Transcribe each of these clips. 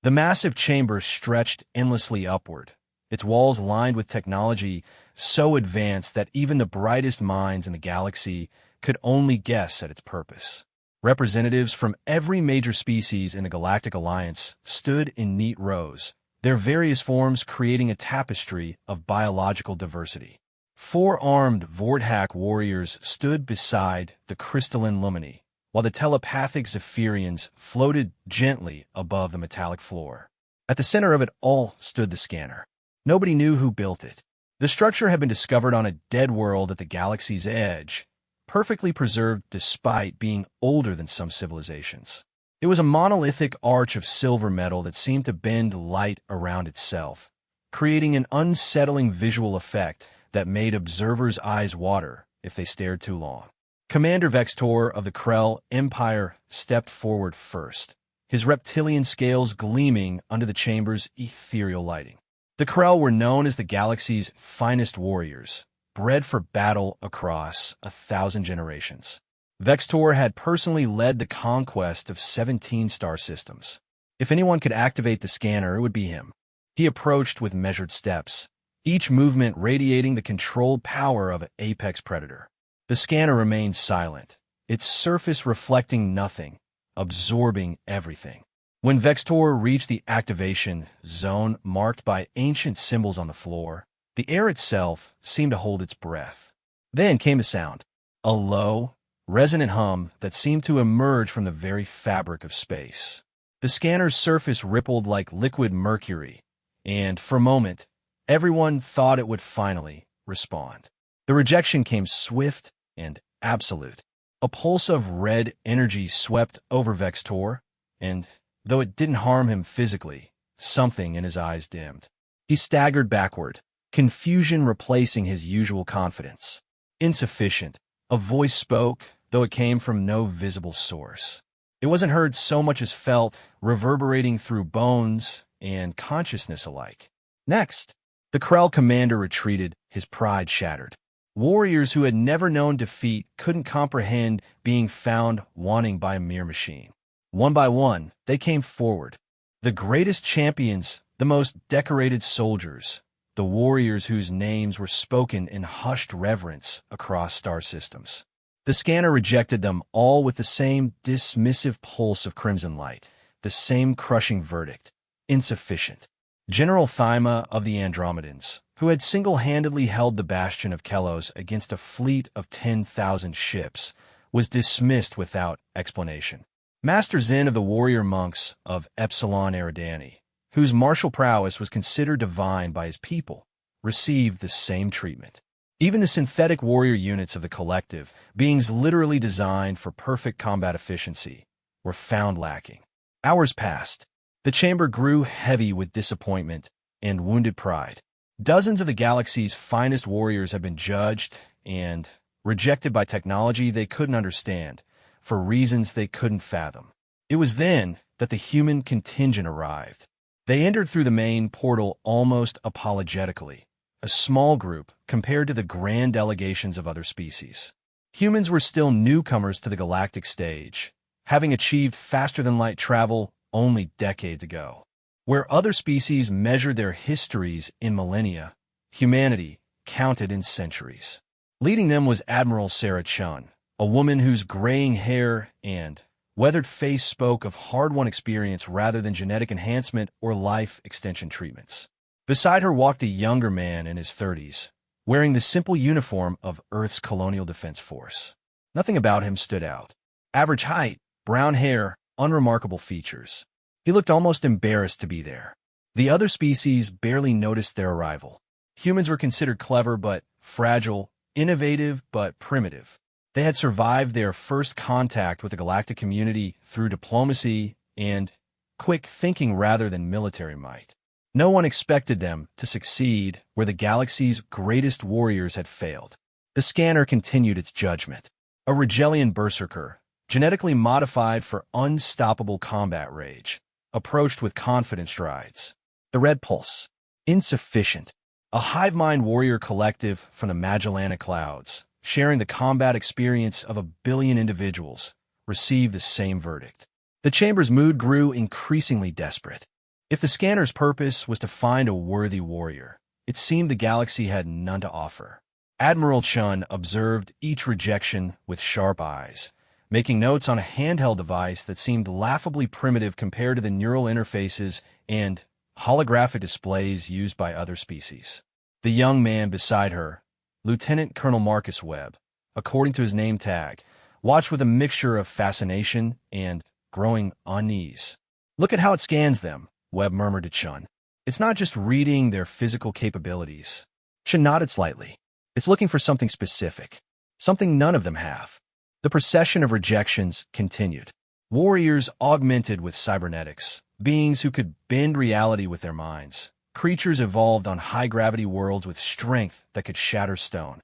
The massive chamber stretched endlessly upward, its walls lined with technology so advanced that even the brightest minds in the galaxy could only guess at its purpose. Representatives from every major species in the Galactic Alliance stood in neat rows, their various forms creating a tapestry of biological diversity. Four-armed Vorthak warriors stood beside the crystalline Lumini, while the telepathic Zephyrians floated gently above the metallic floor. At the center of it all stood the scanner. Nobody knew who built it. The structure had been discovered on a dead world at the galaxy's edge, perfectly preserved despite being older than some civilizations. It was a monolithic arch of silver metal that seemed to bend light around itself, creating an unsettling visual effect that made observers' eyes water if they stared too long. Commander Vextor of the Krell Empire stepped forward first, his reptilian scales gleaming under the chamber's ethereal lighting. The Krell were known as the galaxy's finest warriors, bred for battle across 1,000 generations. Vextor had personally led the conquest of 17 star systems. If anyone could activate the scanner, it would be him. He approached with measured steps, each movement radiating the controlled power of an apex predator. The scanner remained silent, its surface reflecting nothing, absorbing everything. When Vextor reached the activation zone marked by ancient symbols on the floor, the air itself seemed to hold its breath. Then came a sound, a low, resonant hum that seemed to emerge from the very fabric of space. The scanner's surface rippled like liquid mercury, and for a moment, everyone thought it would finally respond. The rejection came swift and absolute. A pulse of red energy swept over Vextor, and though it didn't harm him physically, something in his eyes dimmed. He staggered backward, confusion replacing his usual confidence. Insufficient. A voice spoke, though it came from no visible source. It wasn't heard so much as felt, reverberating through bones and consciousness alike. Next, the Krell commander retreated, his pride shattered. Warriors who had never known defeat couldn't comprehend being found wanting by a mere machine. One by one, they came forward. The greatest champions, the most decorated soldiers, the warriors whose names were spoken in hushed reverence across star systems. The scanner rejected them all with the same dismissive pulse of crimson light, the same crushing verdict: insufficient. General Thyma of the Andromedans, who had single-handedly held the bastion of Kelos against a fleet of 10,000 ships, was dismissed without explanation. Master Zen of the warrior monks of Epsilon Eridani, whose martial prowess was considered divine by his people, received the same treatment. Even the synthetic warrior units of the collective, beings literally designed for perfect combat efficiency, were found lacking. Hours passed. The chamber grew heavy with disappointment and wounded pride. Dozens of the galaxy's finest warriors had been judged and rejected by technology they couldn't understand, for reasons they couldn't fathom. It was then that the human contingent arrived. They entered through the main portal almost apologetically, a small group compared to the grand delegations of other species. Humans were still newcomers to the galactic stage, having achieved faster-than-light travel only decades ago. Where other species measured their histories in millennia, humanity counted in centuries. Leading them was Admiral Sarah Chun, a woman whose graying hair and weathered face spoke of hard-won experience rather than genetic enhancement or life extension treatments. Beside her walked a younger man in his 30s, wearing the simple uniform of Earth's Colonial Defense Force. Nothing about him stood out. Average height, brown hair, unremarkable features. He looked almost embarrassed to be there. The other species barely noticed their arrival. Humans were considered clever but fragile, innovative but primitive. They had survived their first contact with the galactic community through diplomacy and quick thinking rather than military might. No one expected them to succeed where the galaxy's greatest warriors had failed. The scanner continued its judgment. A Rigelian berserker, genetically modified for unstoppable combat rage, approached with confident strides. The red pulse. Insufficient. A hive mind warrior collective from the Magellanic Clouds, sharing the combat experience of 1 billion individuals, received the same verdict. The chamber's mood grew increasingly desperate. If the scanner's purpose was to find a worthy warrior, it seemed the galaxy had none to offer. Admiral Chun observed each rejection with sharp eyes, making notes on a handheld device that seemed laughably primitive compared to the neural interfaces and holographic displays used by other species. The young man beside her, Lieutenant Colonel Marcus Webb, according to his name tag, watched with a mixture of fascination and growing unease. "Look at how it scans them," Webb murmured to Chun. "It's not just reading their physical capabilities." Chun nodded slightly. "It's looking for something specific, something none of them have." The procession of rejections continued. Warriors augmented with cybernetics, beings who could bend reality with their minds. Creatures evolved on high-gravity worlds with strength that could shatter stone.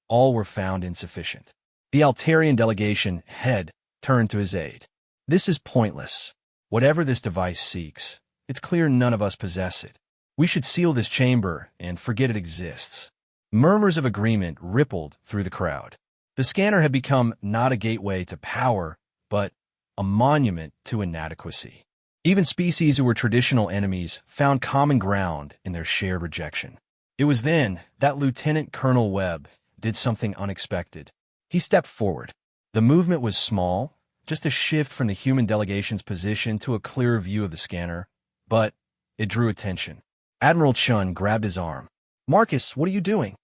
All were found insufficient. The Altarian delegation head turned to his aide. "This is pointless. Whatever this device seeks, it's clear none of us possess it. We should seal this chamber and forget it exists." Murmurs of agreement rippled through the crowd. The scanner had become not a gateway to power, but a monument to inadequacy. Even species who were traditional enemies found common ground in their shared rejection. It was then that Lieutenant Colonel Webb did something unexpected. He stepped forward. The movement was small, just a shift from the human delegation's position to a clearer view of the scanner, but it drew attention. Admiral Chun grabbed his arm. "Marcus, what are you doing?"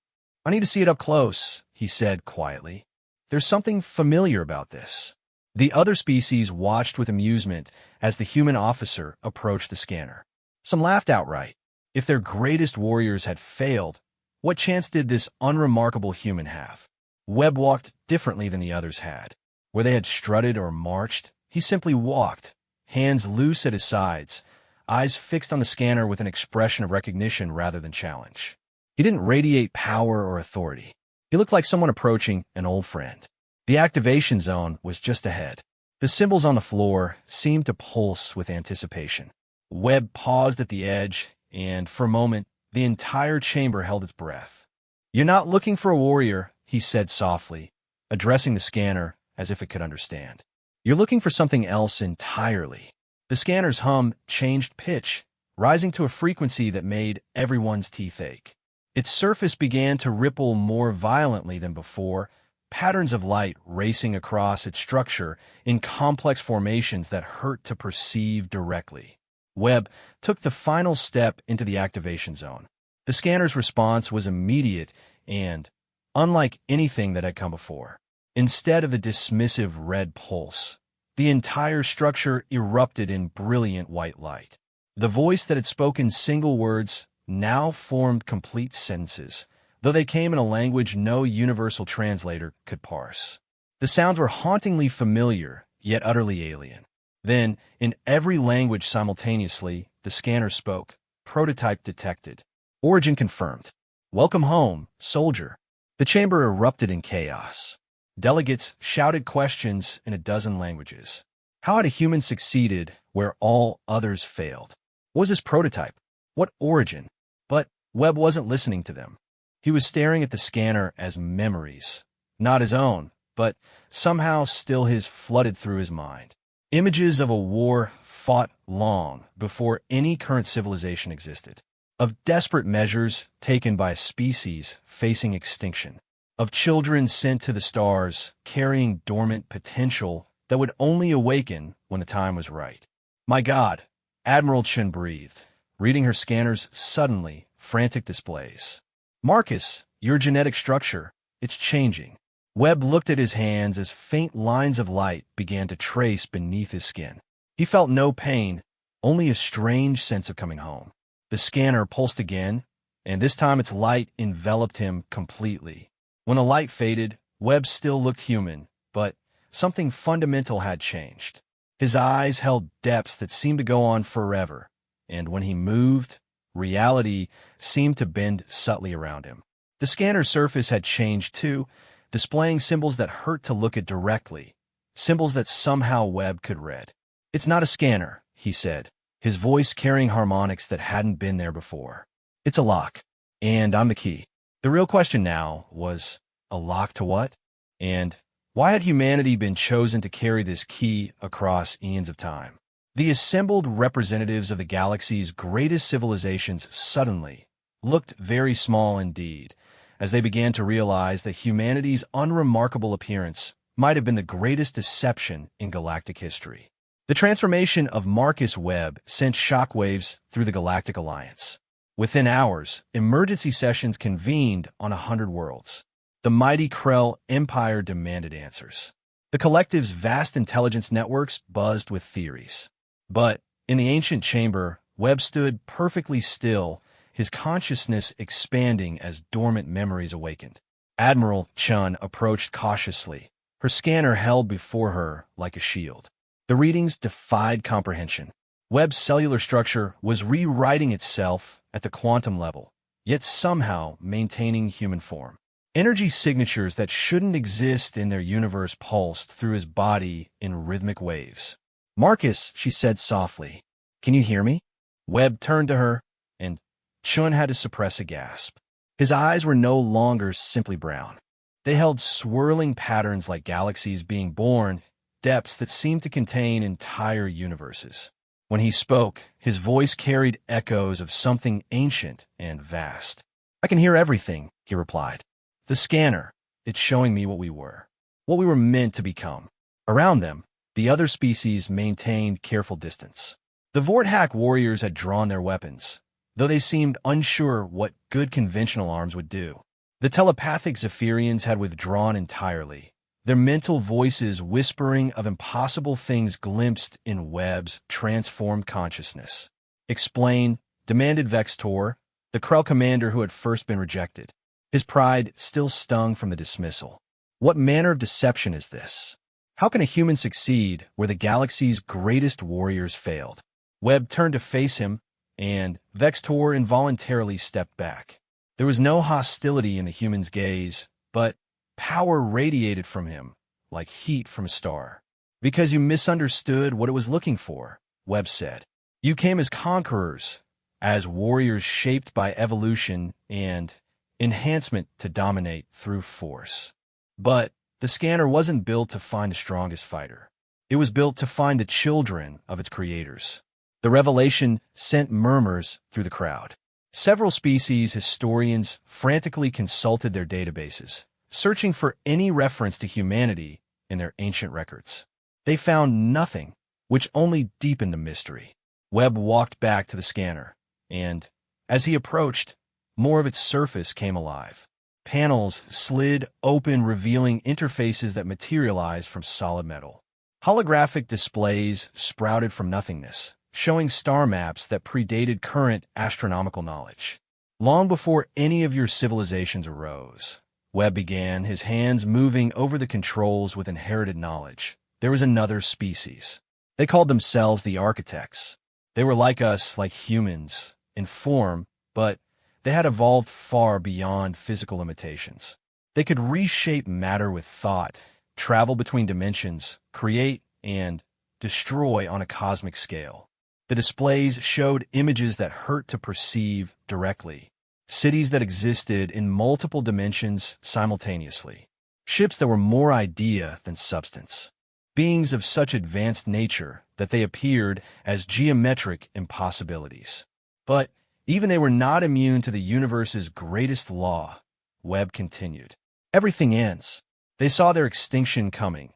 "I need to see it up close," he said quietly. "There's something familiar about this." The other species watched with amusement as the human officer approached the scanner. Some laughed outright. If their greatest warriors had failed, what chance did this unremarkable human have? Webb walked differently than the others had. Where they had strutted or marched, he simply walked, hands loose at his sides, eyes fixed on the scanner with an expression of recognition rather than challenge. He didn't radiate power or authority. He looked like someone approaching an old friend. The activation zone was just ahead. The symbols on the floor seemed to pulse with anticipation. Webb paused at the edge, and for a moment, the entire chamber held its breath. "You're not looking for a warrior," he said softly, addressing the scanner as if it could understand. "You're looking for something else entirely." The scanner's hum changed pitch, rising to a frequency that made everyone's teeth ache. Its surface began to ripple more violently than before, patterns of light racing across its structure in complex formations that hurt to perceive directly. Webb took the final step into the activation zone. The scanner's response was immediate and unlike anything that had come before. Instead of the dismissive red pulse, the entire structure erupted in brilliant white light. The voice that had spoken single words now formed complete sentences, though they came in a language no universal translator could parse. The sounds were hauntingly familiar, yet utterly alien. Then, in every language simultaneously, the scanner spoke. Prototype detected. Origin confirmed. "Welcome home, soldier." The chamber erupted in chaos. Delegates shouted questions in a dozen languages. How had a human succeeded where all others failed? What was his prototype? What origin? But Webb wasn't listening to them. He was staring at the scanner as memories, not his own, but somehow still his flooded through his mind. Images of a war fought long before any current civilization existed, of desperate measures taken by a species facing extinction, of children sent to the stars carrying dormant potential that would only awaken when the time was right. "My God," Admiral Chun breathed, reading her scanner's suddenly frantic displays. "Marcus, your genetic structure, it's changing." Webb looked at his hands as faint lines of light began to trace beneath his skin. He felt no pain, only a strange sense of coming home. The scanner pulsed again, and this time its light enveloped him completely. When the light faded, Webb still looked human, but something fundamental had changed. His eyes held depths that seemed to go on forever, and when he moved, reality seemed to bend subtly around him. The scanner's surface had changed too, displaying symbols that hurt to look at directly, symbols that somehow Webb could read. "It's not a scanner," he said, his voice carrying harmonics that hadn't been there before. "It's a lock, and I'm the key." The real question now was, a lock to what? And why had humanity been chosen to carry this key across eons of time? The assembled representatives of the galaxy's greatest civilizations suddenly looked very small indeed, as they began to realize that humanity's unremarkable appearance might have been the greatest deception in galactic history. The transformation of Marcus Webb sent shockwaves through the Galactic Alliance. Within hours, emergency sessions convened on 100 worlds. The mighty Krell Empire demanded answers. The collective's vast intelligence networks buzzed with theories. But in the ancient chamber, Webb stood perfectly still, his consciousness expanding as dormant memories awakened. Admiral Chun approached cautiously, her scanner held before her like a shield. The readings defied comprehension. Webb's cellular structure was rewriting itself at the quantum level, yet somehow maintaining human form. Energy signatures that shouldn't exist in their universe pulsed through his body in rhythmic waves. "Marcus," she said softly, "can you hear me?" Webb turned to her, and Chun had to suppress a gasp. His eyes were no longer simply brown. They held swirling patterns like galaxies being born, depths that seemed to contain entire universes. When he spoke, his voice carried echoes of something ancient and vast. "I can hear everything," he replied. "The scanner, it's showing me what we were meant to become." Around them, the other species maintained careful distance. The Vorthak warriors had drawn their weapons, though they seemed unsure what good conventional arms would do. The telepathic Zephyrians had withdrawn entirely, their mental voices whispering of impossible things glimpsed in Webb's transformed consciousness. "Explain," demanded Vextor, the Krell commander who had first been rejected. His pride still stung from the dismissal. "What manner of deception is this? How can a human succeed where the galaxy's greatest warriors failed?" Webb turned to face him, and Vextor involuntarily stepped back. There was no hostility in the human's gaze, but power radiated from him, like heat from a star. "Because you misunderstood what it was looking for," Webb said. "You came as conquerors, as warriors shaped by evolution and enhancement to dominate through force. But the scanner wasn't built to find the strongest fighter. It was built to find the children of its creators." The revelation sent murmurs through the crowd. Several species historians frantically consulted their databases, searching for any reference to humanity in their ancient records. They found nothing, which only deepened the mystery. Webb walked back to the scanner, and as he approached, more of its surface came alive. Panels slid open, revealing interfaces that materialized from solid metal. Holographic displays sprouted from nothingness, showing star maps that predated current astronomical knowledge. "Long before any of your civilizations arose," Webb began, his hands moving over the controls with inherited knowledge, "there was another species. They called themselves the Architects. They were like us, like humans, in form, but they had evolved far beyond physical limitations. They could reshape matter with thought, travel between dimensions, create and destroy on a cosmic scale. The displays showed images that hurt to perceive directly, cities that existed in multiple dimensions simultaneously, ships that were more idea than substance, beings of such advanced nature that they appeared as geometric impossibilities. But even they were not immune to the universe's greatest law," Webb continued. "Everything ends. They saw their extinction coming,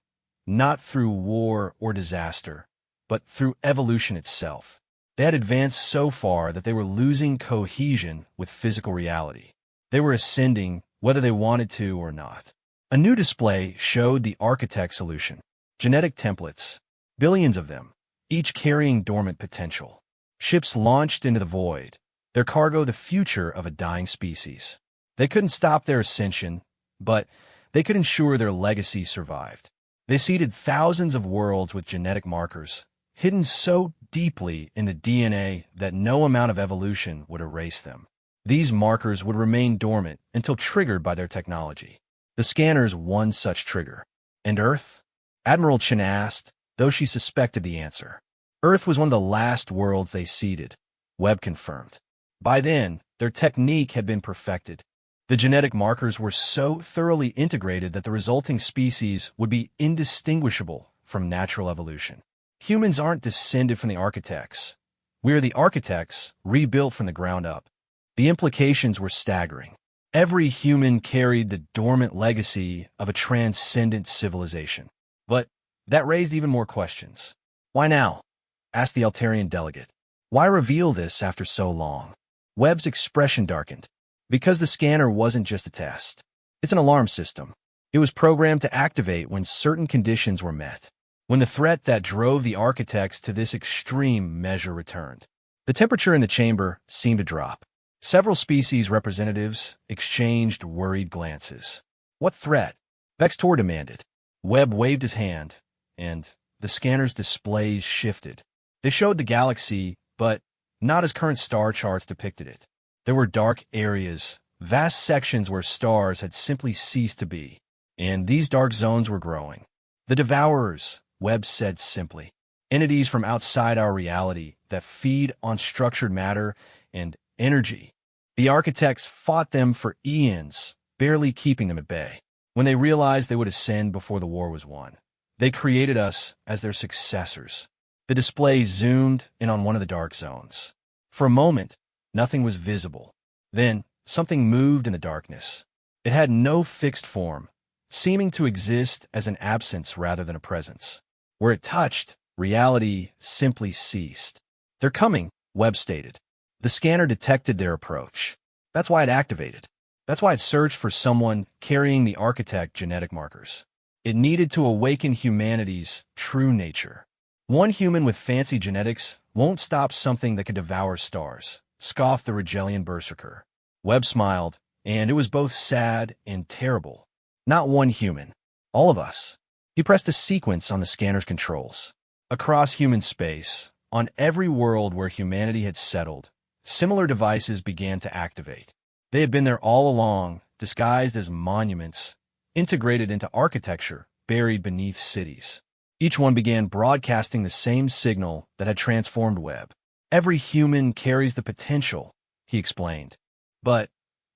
not through war or disaster, but through evolution itself. They had advanced so far that they were losing cohesion with physical reality. They were ascending whether they wanted to or not." A new display showed the Architect solution. Genetic templates, billions of them, each carrying dormant potential. Ships launched into the void, their cargo the future of a dying species. They couldn't stop their ascension, but they could ensure their legacy survived. They seeded thousands of worlds with genetic markers, hidden so deeply in the DNA that no amount of evolution would erase them. These markers would remain dormant until triggered by their technology. The scanner's one such trigger. "And Earth?" Admiral Chen asked, though she suspected the answer. "Earth was one of the last worlds they seeded," Webb confirmed. By then, their technique had been perfected. The genetic markers were so thoroughly integrated that the resulting species would be indistinguishable from natural evolution. Humans aren't descended from the architects. We are the architects, rebuilt from the ground up. The implications were staggering. Every human carried the dormant legacy of a transcendent civilization. But that raised even more questions. Why now? Asked the Altarian delegate. Why reveal this after so long? Webb's expression darkened. Because the scanner wasn't just a test. It's an alarm system. It was programmed to activate when certain conditions were met. When the threat that drove the architects to this extreme measure returned. The temperature in the chamber seemed to drop. Several species representatives exchanged worried glances. What threat? Vextor demanded. Webb waved his hand, and the scanner's displays shifted. They showed the galaxy, but not as current star charts depicted it. There were dark areas, vast sections where stars had simply ceased to be, and these dark zones were growing. The Devourers, Webb said simply, entities from outside our reality that feed on structured matter and energy. The architects fought them for eons, barely keeping them at bay. When they realized they would ascend before the war was won, they created us as their successors. The display zoomed in on one of the dark zones. For a moment, nothing was visible. Then, something moved in the darkness. It had no fixed form, seeming to exist as an absence rather than a presence. Where it touched, reality simply ceased. They're coming, Webb stated. The scanner detected their approach. That's why it activated. That's why it searched for someone carrying the architect genetic markers. It needed to awaken humanity's true nature. One human with fancy genetics won't stop something that could devour stars, scoffed the Regelian berserker. Webb smiled, and it was both sad and terrible. Not one human. All of us. He pressed a sequence on the scanner's controls. Across human space, on every world where humanity had settled, similar devices began to activate. They had been there all along, disguised as monuments, integrated into architecture buried beneath cities. Each one began broadcasting the same signal that had transformed Webb. Every human carries the potential, he explained, but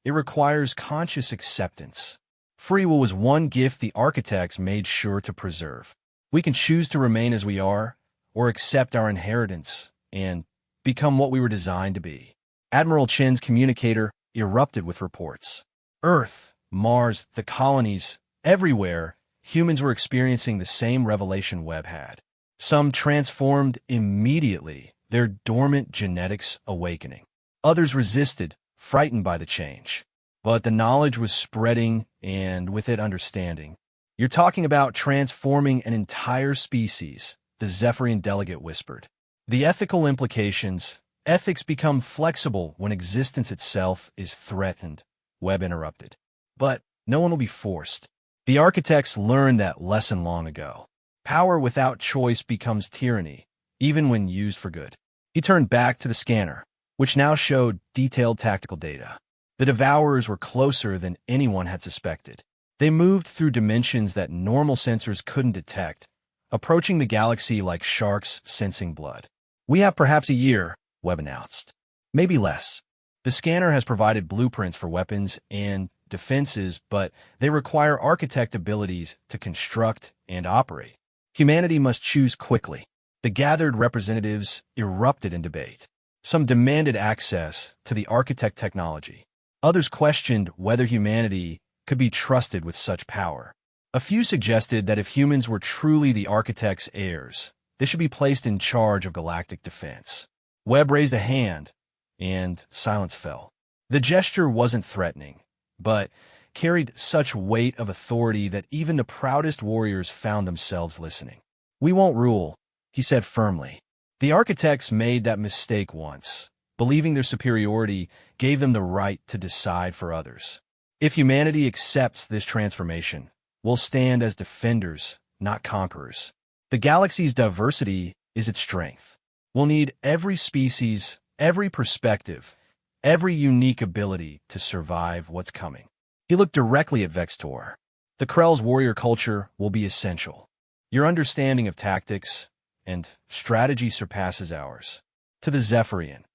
it requires conscious acceptance. Free will was one gift the architects made sure to preserve. We can choose to remain as we are, or accept our inheritance and become what we were designed to be. Admiral Chen's communicator erupted with reports. Earth, Mars, the colonies, everywhere, humans were experiencing the same revelation Webb had. Some transformed immediately, their dormant genetics awakening. Others resisted, frightened by the change. But the knowledge was spreading, and with it understanding. You're talking about transforming an entire species, the Zephyrian delegate whispered. The ethical implications, ethics become flexible when existence itself is threatened, Webb interrupted. But no one will be forced. The architects learned that lesson long ago. Power without choice becomes tyranny, even when used for good. He turned back to the scanner, which now showed detailed tactical data. The Devourers were closer than anyone had suspected. They moved through dimensions that normal sensors couldn't detect, approaching the galaxy like sharks sensing blood. We have perhaps a year, Webb announced. Maybe less. The scanner has provided blueprints for weapons and defenses, but they require architect abilities to construct and operate. Humanity must choose quickly. The gathered representatives erupted in debate. Some demanded access to the architect technology. Others questioned whether humanity could be trusted with such power. A few suggested that if humans were truly the architect's heirs, they should be placed in charge of galactic defense. Webb raised a hand, and silence fell. The gesture wasn't threatening, but carried such weight of authority that even the proudest warriors found themselves listening. We won't rule, he said firmly. The architects made that mistake once. Believing their superiority gave them the right to decide for others. If humanity accepts this transformation, we'll stand as defenders, not conquerors. The galaxy's diversity is its strength. We'll need every species, every perspective, every unique ability to survive what's coming. He looked directly at Vextor. The Krell's warrior culture will be essential. Your understanding of tactics and strategy surpasses ours. To the Zephyrian,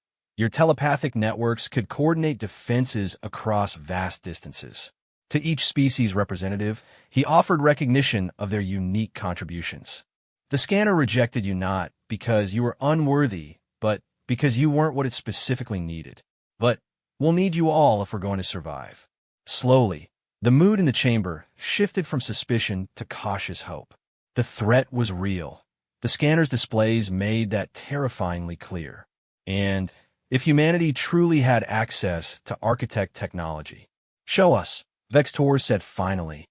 your telepathic networks could coordinate defenses across vast distances. To each species representative, he offered recognition of their unique contributions. The scanner rejected you not because you were unworthy, but because you weren't what it specifically needed. But we'll need you all if we're going to survive. Slowly, the mood in the chamber shifted from suspicion to cautious hope. The threat was real. The scanner's displays made that terrifyingly clear. And if humanity truly had access to architect technology, show us, Vector said finally.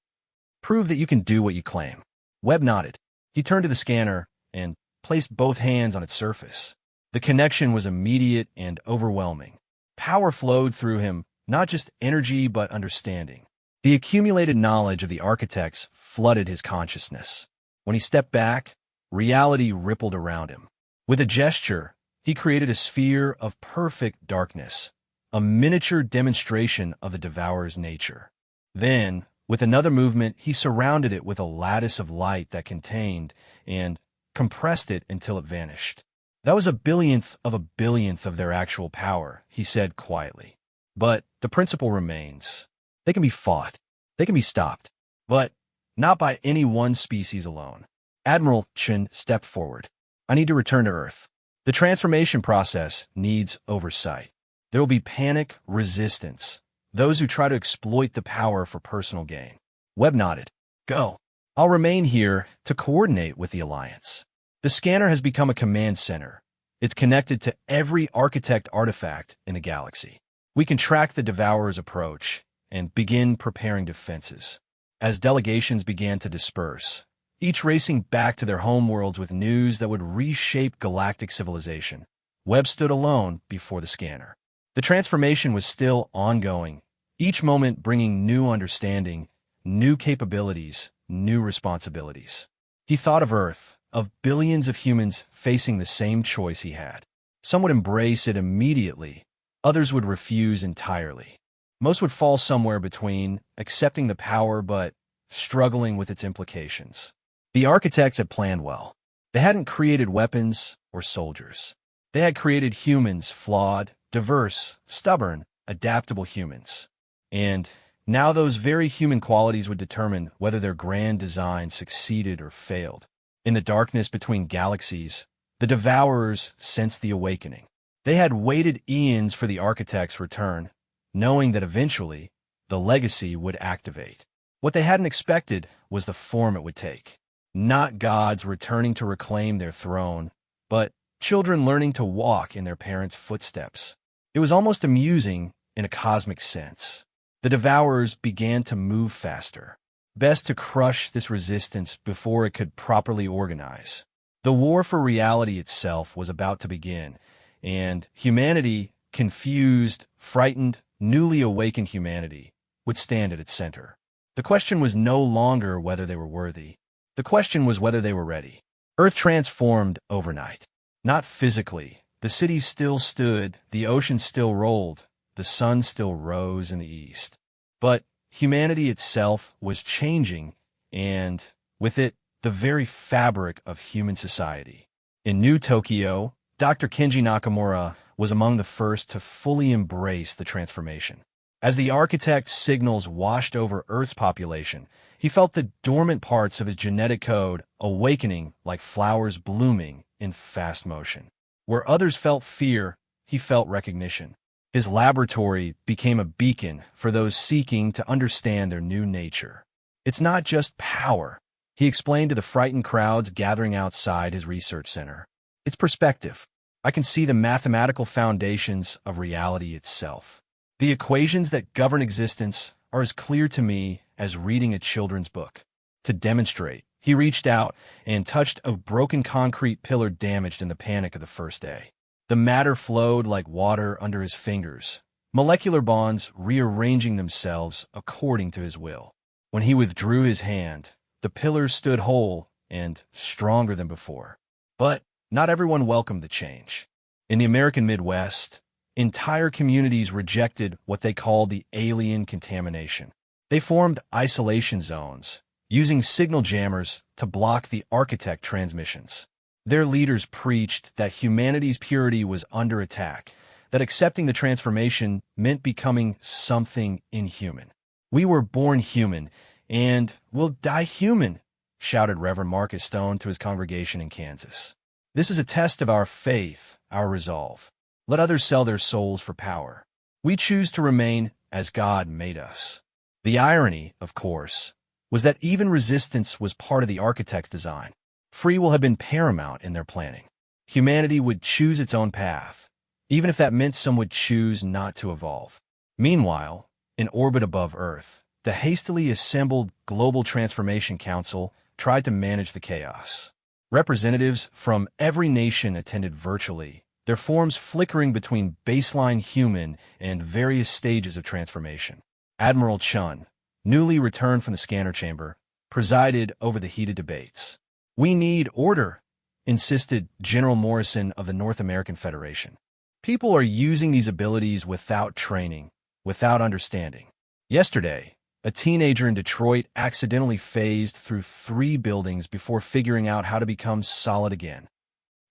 Prove that you can do what you claim. Webb nodded. He turned to the scanner and placed both hands on its surface. The connection was immediate and overwhelming. Power flowed through him, not just energy but understanding. The accumulated knowledge of the architects flooded his consciousness. When he stepped back, reality rippled around him. With a gesture, he created a sphere of perfect darkness, a miniature demonstration of the Devourer's nature. Then, with another movement, he surrounded it with a lattice of light that contained and compressed it until it vanished. That was a billionth of their actual power, he said quietly. But the principle remains. They can be fought. They can be stopped. But not by any one species alone. Admiral Chen stepped forward. I need to return to Earth. The transformation process needs oversight. There will be panic, resistance, those who try to exploit the power for personal gain. Webb nodded. Go. I'll remain here to coordinate with the Alliance. The scanner has become a command center. It's connected to every architect artifact in the galaxy. We can track the Devourer's approach and begin preparing defenses. As delegations began to disperse, each racing back to their homeworlds with news that would reshape galactic civilization, Webb stood alone before the scanner. The transformation was still ongoing, each moment bringing new understanding, new capabilities, new responsibilities. He thought of Earth, of billions of humans facing the same choice he had. Some would embrace it immediately, others would refuse entirely. Most would fall somewhere between, accepting the power but struggling with its implications. The architects had planned well. They hadn't created weapons or soldiers. They had created humans, flawed, diverse, stubborn, adaptable humans. And now those very human qualities would determine whether their grand design succeeded or failed. In the darkness between galaxies, the Devourers sensed the awakening. They had waited eons for the architect's return, knowing that eventually the legacy would activate. What they hadn't expected was the form it would take. Not gods returning to reclaim their throne, but children learning to walk in their parents' footsteps. It was almost amusing in a cosmic sense. The Devourers began to move faster. Best to crush this resistance before it could properly organize. The war for reality itself was about to begin, and humanity, confused, frightened, newly awakened humanity, would stand at its center. The question was no longer whether they were worthy. The question was whether they were ready. Earth transformed overnight. Not physically. The cities still stood, the ocean still rolled, the sun still rose in the east. But humanity itself was changing, and, with it, the very fabric of human society. In New Tokyo, Dr. Kenji Nakamura was among the first to fully embrace the transformation. As the architect's signals washed over Earth's population, he felt the dormant parts of his genetic code awakening like flowers blooming in fast motion. Where others felt fear, he felt recognition. His laboratory became a beacon for those seeking to understand their new nature. It's not just power, he explained to the frightened crowds gathering outside his research center. It's perspective. I can see the mathematical foundations of reality itself. The equations that govern existence are as clear to me as reading a children's book. To demonstrate, he reached out and touched a broken concrete pillar damaged in the panic of the first day. The matter flowed like water under his fingers, molecular bonds rearranging themselves according to his will. When he withdrew his hand, the pillars stood whole and stronger than before. But not everyone welcomed the change. In the American Midwest, entire communities rejected what they called the alien contamination. They formed isolation zones, using signal jammers to block the architect transmissions. Their leaders preached that humanity's purity was under attack, that accepting the transformation meant becoming something inhuman. We were born human, and will die human, shouted Reverend Marcus Stone to his congregation in Kansas. "This is a test of our faith, our resolve. Let others sell their souls for power. We choose to remain as God made us." The irony, of course, was that even resistance was part of the architect's design. Free will had been paramount in their planning. Humanity would choose its own path, even if that meant some would choose not to evolve. Meanwhile, in orbit above Earth, the hastily assembled Global Transformation Council tried to manage the chaos. Representatives from every nation attended virtually, their forms flickering between baseline human and various stages of transformation. Admiral Chun, newly returned from the scanner chamber, presided over the heated debates. "We need order," insisted General Morrison of the North American Federation. "People are using these abilities without training, without understanding." Yesterday, a teenager in Detroit accidentally phased through 3 buildings before figuring out how to become solid again.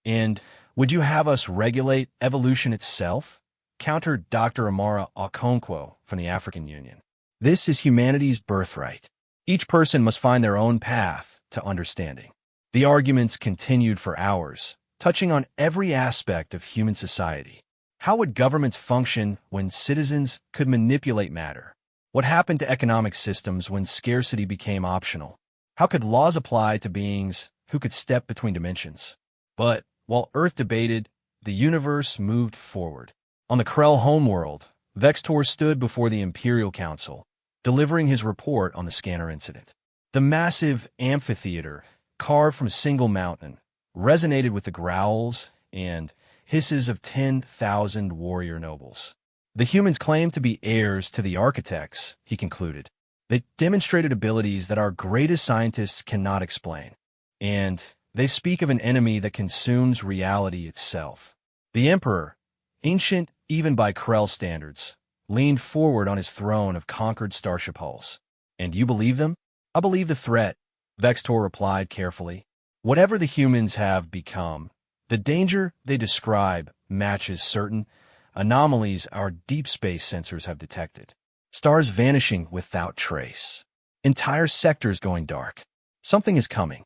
"And would you have us regulate evolution itself?" countered Dr. Amara Okonkwo from the African Union. "This is humanity's birthright. Each person must find their own path to understanding." The arguments continued for hours, touching on every aspect of human society. How would governments function when citizens could manipulate matter? What happened to economic systems when scarcity became optional? How could laws apply to beings who could step between dimensions? But while Earth debated, the universe moved forward. On the Krell homeworld, Vextor stood before the Imperial Council, delivering his report on the scanner incident. The massive amphitheater, carved from a single mountain, resonated with the growls and hisses of 10,000 warrior nobles. The humans claimed to be heirs to the architects, he concluded. They demonstrated abilities that our greatest scientists cannot explain. And they speak of an enemy that consumes reality itself. The Emperor, ancient even by Krell standards, leaned forward on his throne of conquered starship hulls. "And you believe them?" "I believe the threat," Vextor replied carefully. "Whatever the humans have become, the danger they describe matches certain anomalies our deep space sensors have detected. Stars vanishing without trace. Entire sectors going dark. Something is coming.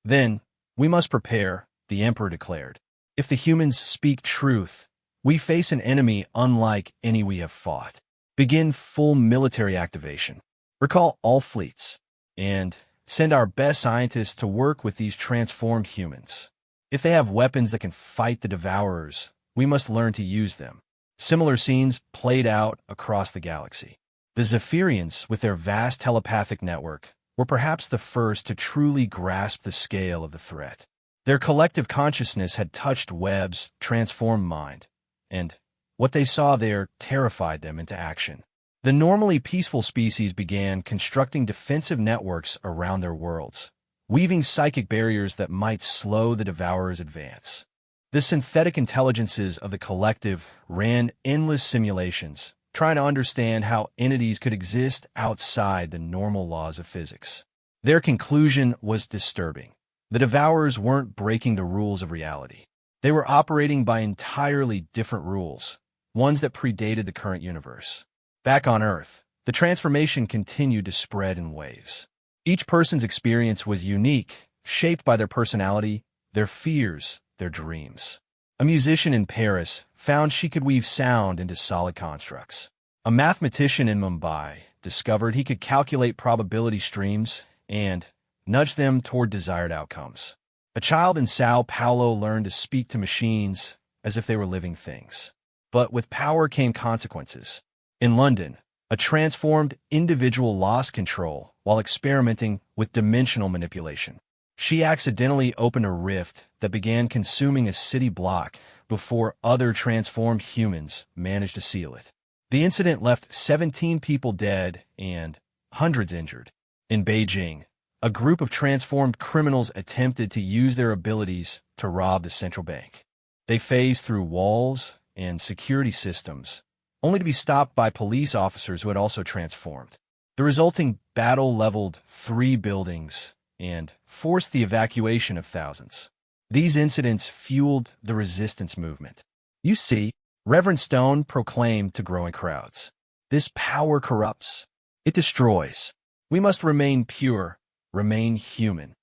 Then, we must prepare," the Emperor declared. "If the humans speak truth, we face an enemy unlike any we have fought. Begin full military activation. Recall all fleets. And send our best scientists to work with these transformed humans. If they have weapons that can fight the Devourers, we must learn to use them." Similar scenes played out across the galaxy. The Zephyrians, with their vast telepathic network, were perhaps the first to truly grasp the scale of the threat. Their collective consciousness had touched Webb's transformed mind, and what they saw there terrified them into action. The normally peaceful species began constructing defensive networks around their worlds, weaving psychic barriers that might slow the Devourer's advance. The synthetic intelligences of the collective ran endless simulations, trying to understand how entities could exist outside the normal laws of physics. Their conclusion was disturbing. The Devourers weren't breaking the rules of reality. They were operating by entirely different rules, ones that predated the current universe. Back on Earth, the transformation continued to spread in waves. Each person's experience was unique, shaped by their personality, their fears, their dreams. A musician in Paris found she could weave sound into solid constructs. A mathematician in Mumbai discovered he could calculate probability streams and nudge them toward desired outcomes. A child in Sao Paulo learned to speak to machines as if they were living things. But with power came consequences. In London, a transformed individual lost control while experimenting with dimensional manipulation. She accidentally opened a rift that began consuming a city block before other transformed humans managed to seal it. The incident left 17 people dead and hundreds injured. In Beijing, a group of transformed criminals attempted to use their abilities to rob the central bank. They phased through walls and security systems, only to be stopped by police officers who had also transformed. The resulting battle leveled 3 buildings and forced the evacuation of thousands. These incidents fueled the resistance movement. "You see," Reverend Stone proclaimed to growing crowds, "this power corrupts. It destroys. We must remain pure, remain human."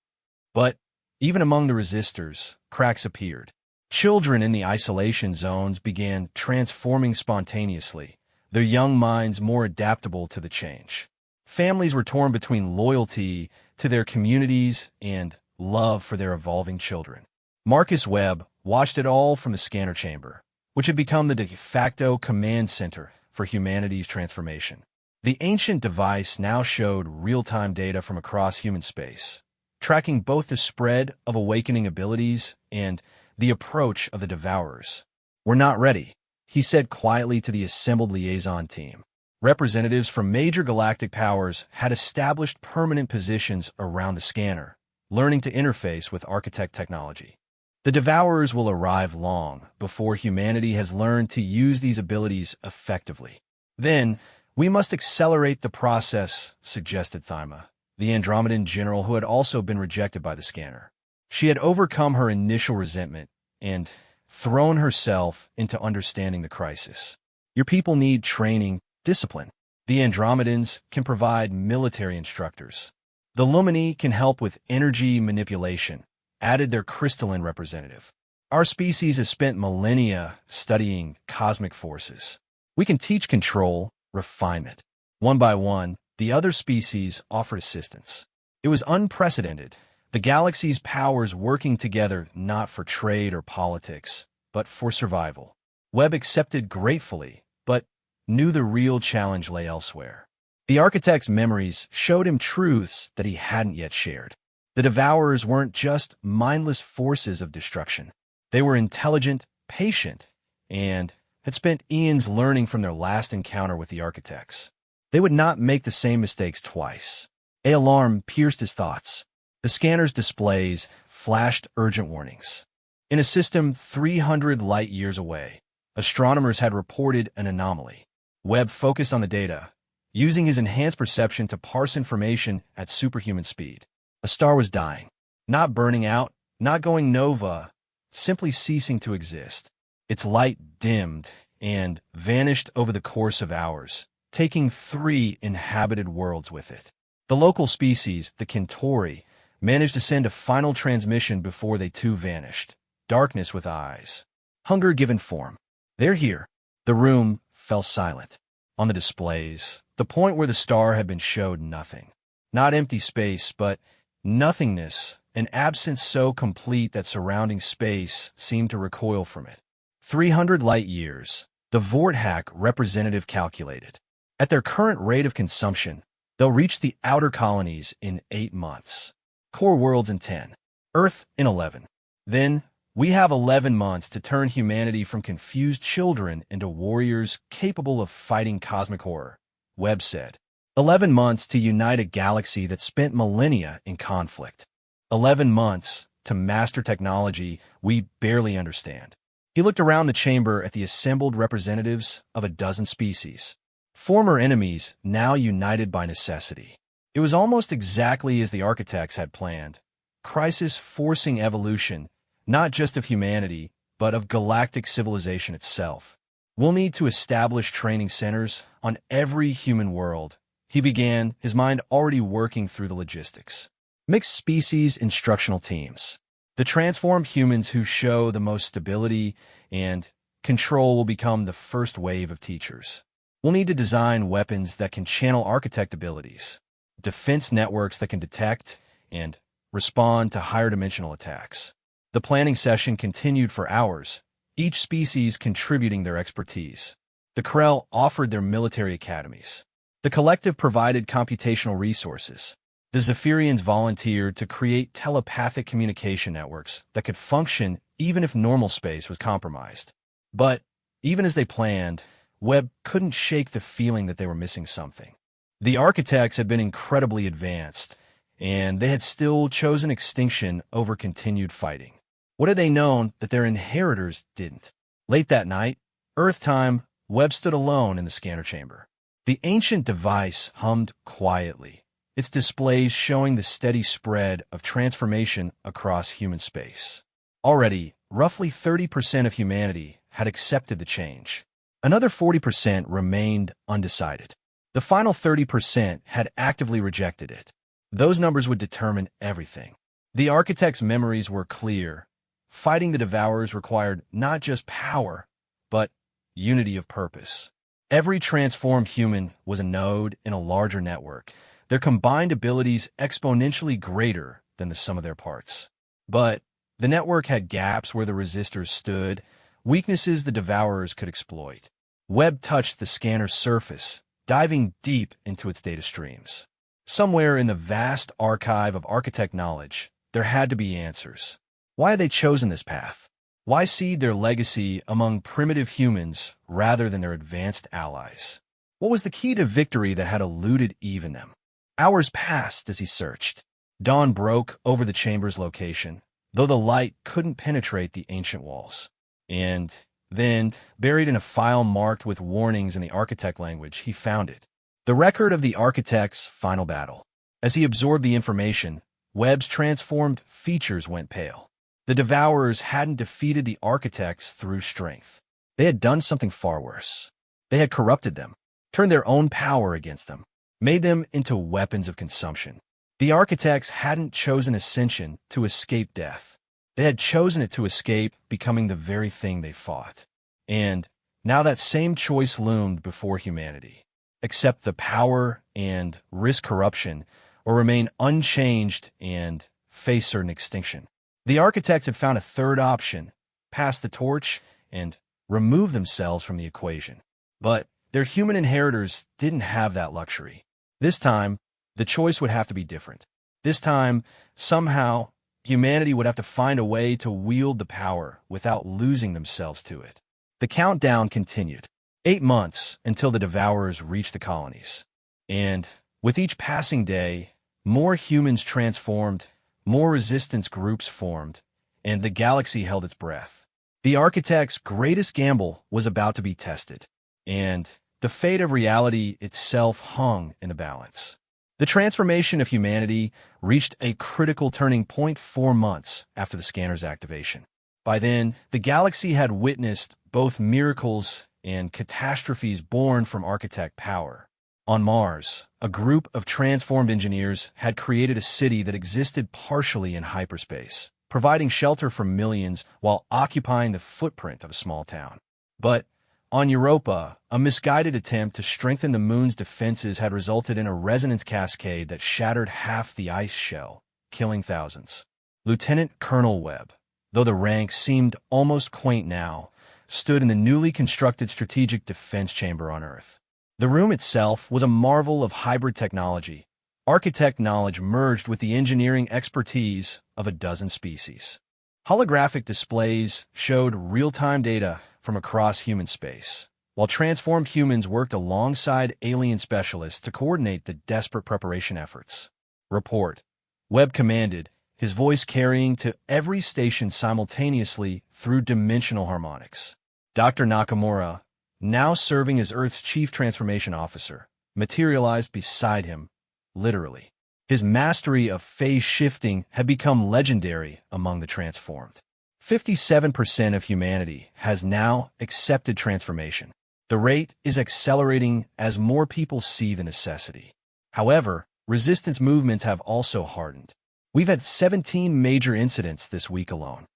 But even among the resistors, cracks appeared. Children in the isolation zones began transforming spontaneously, their young minds more adaptable to the change. Families were torn between loyalty to their communities and love for their evolving children. Marcus Webb watched it all from the scanner chamber, which had become the de facto command center for humanity's transformation. The ancient device now showed real-time data from across human space, tracking both the spread of awakening abilities and the approach of the Devourers. "We're not ready," he said quietly to the assembled liaison team. Representatives from major galactic powers had established permanent positions around the scanner, learning to interface with architect technology. The Devourers will arrive long before humanity has learned to use these abilities effectively. "Then, we must accelerate the process," suggested Thyma, the Andromedan general who had also been rejected by the scanner. She had overcome her initial resentment and thrown herself into understanding the crisis. "Your people need training, discipline. The Andromedans can provide military instructors. The Lumini can help with energy manipulation," added their crystalline representative. "Our species has spent millennia studying cosmic forces. We can teach control, refinement." One by one, the other species offered assistance. It was unprecedented, the galaxy's powers working together not for trade or politics, but for survival. Webb accepted gratefully, but knew the real challenge lay elsewhere. The architect's memories showed him truths that he hadn't yet shared. The Devourers weren't just mindless forces of destruction. They were intelligent, patient, and had spent eons learning from their last encounter with the architects. They would not make the same mistakes twice. An alarm pierced his thoughts. The scanner's displays flashed urgent warnings. In a system 300 light-years away, astronomers had reported an anomaly. Webb focused on the data, using his enhanced perception to parse information at superhuman speed. A star was dying, not burning out, not going nova, simply ceasing to exist. Its light dimmed and vanished over the course of hours, taking 3 inhabited worlds with it. The local species, the Kentauri, managed to send a final transmission before they too vanished. Darkness with eyes. Hunger given form. "They're here." The room fell silent. On the displays, the point where the star had been showed nothing. Not empty space, but nothingness, an absence so complete that surrounding space seemed to recoil from it. 300 light-years, the Vorthack representative calculated. At their current rate of consumption, they'll reach the outer colonies in 8 months. Core worlds in 10. Earth in 11. Then, we have 11 months to turn humanity from confused children into warriors capable of fighting cosmic horror, Webb said. 11 months to unite a galaxy that spent millennia in conflict. 11 months to master technology we barely understand. He looked around the chamber at the assembled representatives of a dozen species. Former enemies now united by necessity. It was almost exactly as the architects had planned. Crisis forcing evolution, not just of humanity, but of galactic civilization itself. "We'll need to establish training centers on every human world," he began, his mind already working through the logistics. "Mixed species instructional teams. The transformed humans who show the most stability and control will become the first wave of teachers. We'll need to design weapons that can channel architect abilities, defense networks that can detect and respond to higher dimensional attacks." The planning session continued for hours, each species contributing their expertise. The Krell offered their military academies. The collective provided computational resources. The Zephyrians volunteered to create telepathic communication networks that could function even if normal space was compromised. But, even as they planned, Webb couldn't shake the feeling that they were missing something. The architects had been incredibly advanced, and they had still chosen extinction over continued fighting. What had they known that their inheritors didn't? Late that night, Earth time, Webb stood alone in the scanner chamber. The ancient device hummed quietly, its displays showing the steady spread of transformation across human space. Already, roughly 30% of humanity had accepted the change. Another 40% remained undecided. The final 30% had actively rejected it. Those numbers would determine everything. The architect's memories were clear. Fighting the Devourers required not just power, but unity of purpose. Every transformed human was a node in a larger network, their combined abilities exponentially greater than the sum of their parts. But the network had gaps where the resistors stood, weaknesses the Devourers could exploit. Webb touched the scanner's surface, diving deep into its data streams. Somewhere in the vast archive of architect knowledge, there had to be answers. Why had they chosen this path? Why seed their legacy among primitive humans rather than their advanced allies? What was the key to victory that had eluded even them? Hours passed as he searched. Dawn broke over the chamber's location, though the light couldn't penetrate the ancient walls. And then, buried in a file marked with warnings in the architect language, he found it. The record of the architect's final battle. As he absorbed the information, Webb's transformed features went pale. The Devourers hadn't defeated the architects through strength. They had done something far worse. They had corrupted them, turned their own power against them, made them into weapons of consumption. The architects hadn't chosen ascension to escape death. They had chosen it to escape becoming the very thing they fought. And now that same choice loomed before humanity. Accept the power and risk corruption, or remain unchanged and face certain extinction. The architects had found a third option, pass the torch and remove themselves from the equation. But their human inheritors didn't have that luxury. This time, the choice would have to be different. This time, somehow, humanity would have to find a way to wield the power without losing themselves to it. The countdown continued. 8 months until the Devourers reached the colonies. And with each passing day, more humans transformed, more resistance groups formed, and the galaxy held its breath. The architect's greatest gamble was about to be tested, and the fate of reality itself hung in the balance. The transformation of humanity reached a critical turning point 4 months after the scanner's activation. By then, the galaxy had witnessed both miracles and catastrophes born from architect power. On Mars, a group of transformed engineers had created a city that existed partially in hyperspace, providing shelter for millions while occupying the footprint of a small town. But on Europa, a misguided attempt to strengthen the moon's defenses had resulted in a resonance cascade that shattered half the ice shell, killing thousands. Lieutenant Colonel Webb, though the rank seemed almost quaint now, stood in the newly constructed strategic defense chamber on Earth. The room itself was a marvel of hybrid technology. Architect knowledge merged with the engineering expertise of a dozen species. Holographic displays showed real-time data from across human space, while transformed humans worked alongside alien specialists to coordinate the desperate preparation efforts. Report. Webb commanded, his voice carrying to every station simultaneously through dimensional harmonics. Dr. Nakamura, now serving as Earth's Chief Transformation Officer, materialized beside him, literally. His mastery of phase shifting had become legendary among the transformed. 57% of humanity has now accepted transformation. The rate is accelerating as more people see the necessity. However, resistance movements have also hardened. We've had 17 major incidents this week alone.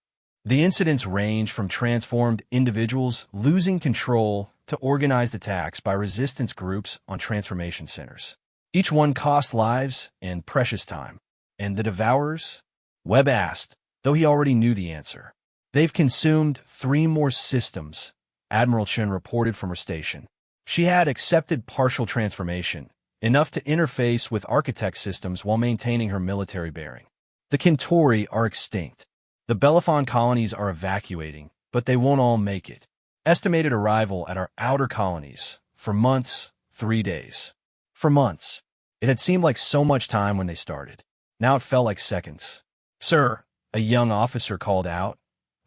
The incidents range from transformed individuals losing control to organized attacks by resistance groups on transformation centers. Each one cost lives and precious time. And the Devourers? Webb asked, though he already knew the answer. They've consumed 3 more systems, Admiral Chen reported from her station. She had accepted partial transformation, enough to interface with architect systems while maintaining her military bearing. The Kentauri are extinct. The Bellefonte colonies are evacuating, but they won't all make it. Estimated arrival at our outer colonies, for months, 3 days. For months. It had seemed like so much time when they started. Now it felt like seconds. Sir, a young officer called out.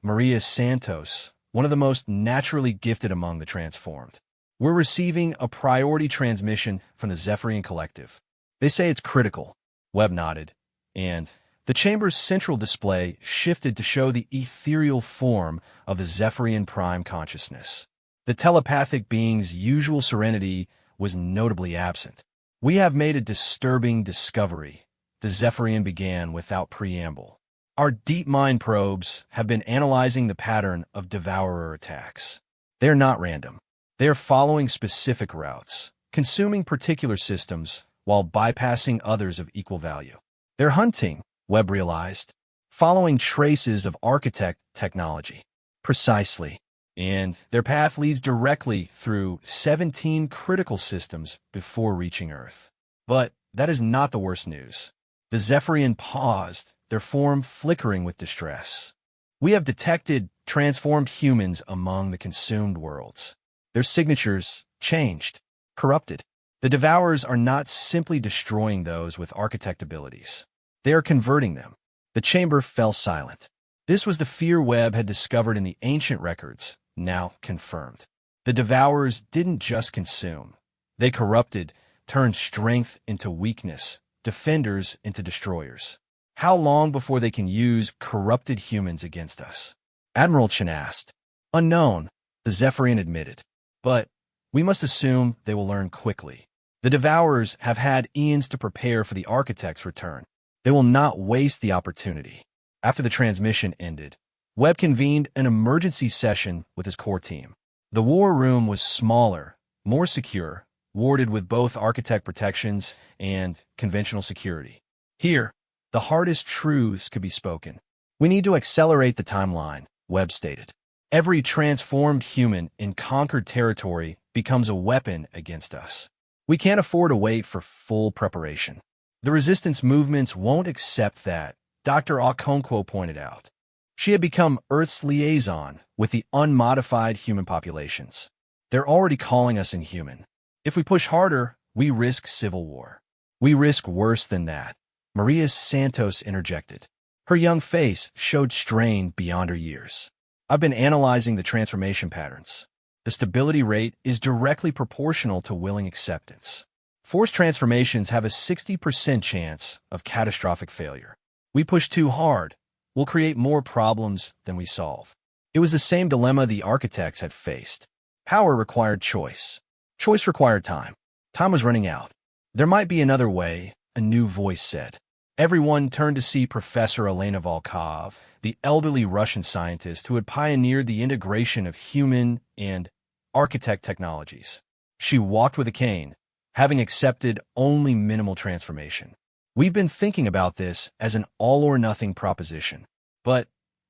Maria Santos, one of the most naturally gifted among the transformed. We're receiving a priority transmission from the Zephyrian Collective. They say it's critical. Webb nodded, and the chamber's central display shifted to show the ethereal form of the Zephyrian Prime consciousness. The telepathic being's usual serenity was notably absent. We have made a disturbing discovery, the Zephyrian began without preamble. Our deep mine probes have been analyzing the pattern of devourer attacks. They're not random. They're following specific routes, consuming particular systems while bypassing others of equal value. They're hunting, Webb realized, following traces of architect technology. Precisely. And their path leads directly through 17 critical systems before reaching Earth. But that is not the worst news. The Zephyrian paused, their form flickering with distress. We have detected transformed humans among the consumed worlds. Their signatures changed, corrupted. The Devourers are not simply destroying those with architect abilities. They are converting them. The chamber fell silent. This was the fear Webb had discovered in the ancient records, now confirmed. The Devourers didn't just consume. They corrupted, turned strength into weakness, defenders into destroyers. How long before they can use corrupted humans against us? Admiral Chen asked. Unknown, the Zephyrian admitted. But we must assume they will learn quickly. The Devourers have had eons to prepare for the Architect's return. They will not waste the opportunity. After the transmission ended, Webb convened an emergency session with his core team. The war room was smaller, more secure, warded with both architect protections and conventional security. Here, the hardest truths could be spoken. We need to accelerate the timeline, Webb stated. Every transformed human in conquered territory becomes a weapon against us. We can't afford to wait for full preparation. The resistance movements won't accept that, Dr. Okonkwo pointed out. She had become Earth's liaison with the unmodified human populations. They're already calling us inhuman. If we push harder, we risk civil war. We risk worse than that, Maria Santos interjected. Her young face showed strain beyond her years. I've been analyzing the transformation patterns. The stability rate is directly proportional to willing acceptance. Forced transformations have a 60% chance of catastrophic failure. We push too hard, we'll create more problems than we solve. It was the same dilemma the architects had faced. Power required choice. Choice required time. Time was running out. There might be another way, a new voice said. Everyone turned to see Professor Elena Volkov, the elderly Russian scientist who had pioneered the integration of human and architect technologies. She walked with a cane, having accepted only minimal transformation. We've been thinking about this as an all-or-nothing proposition. But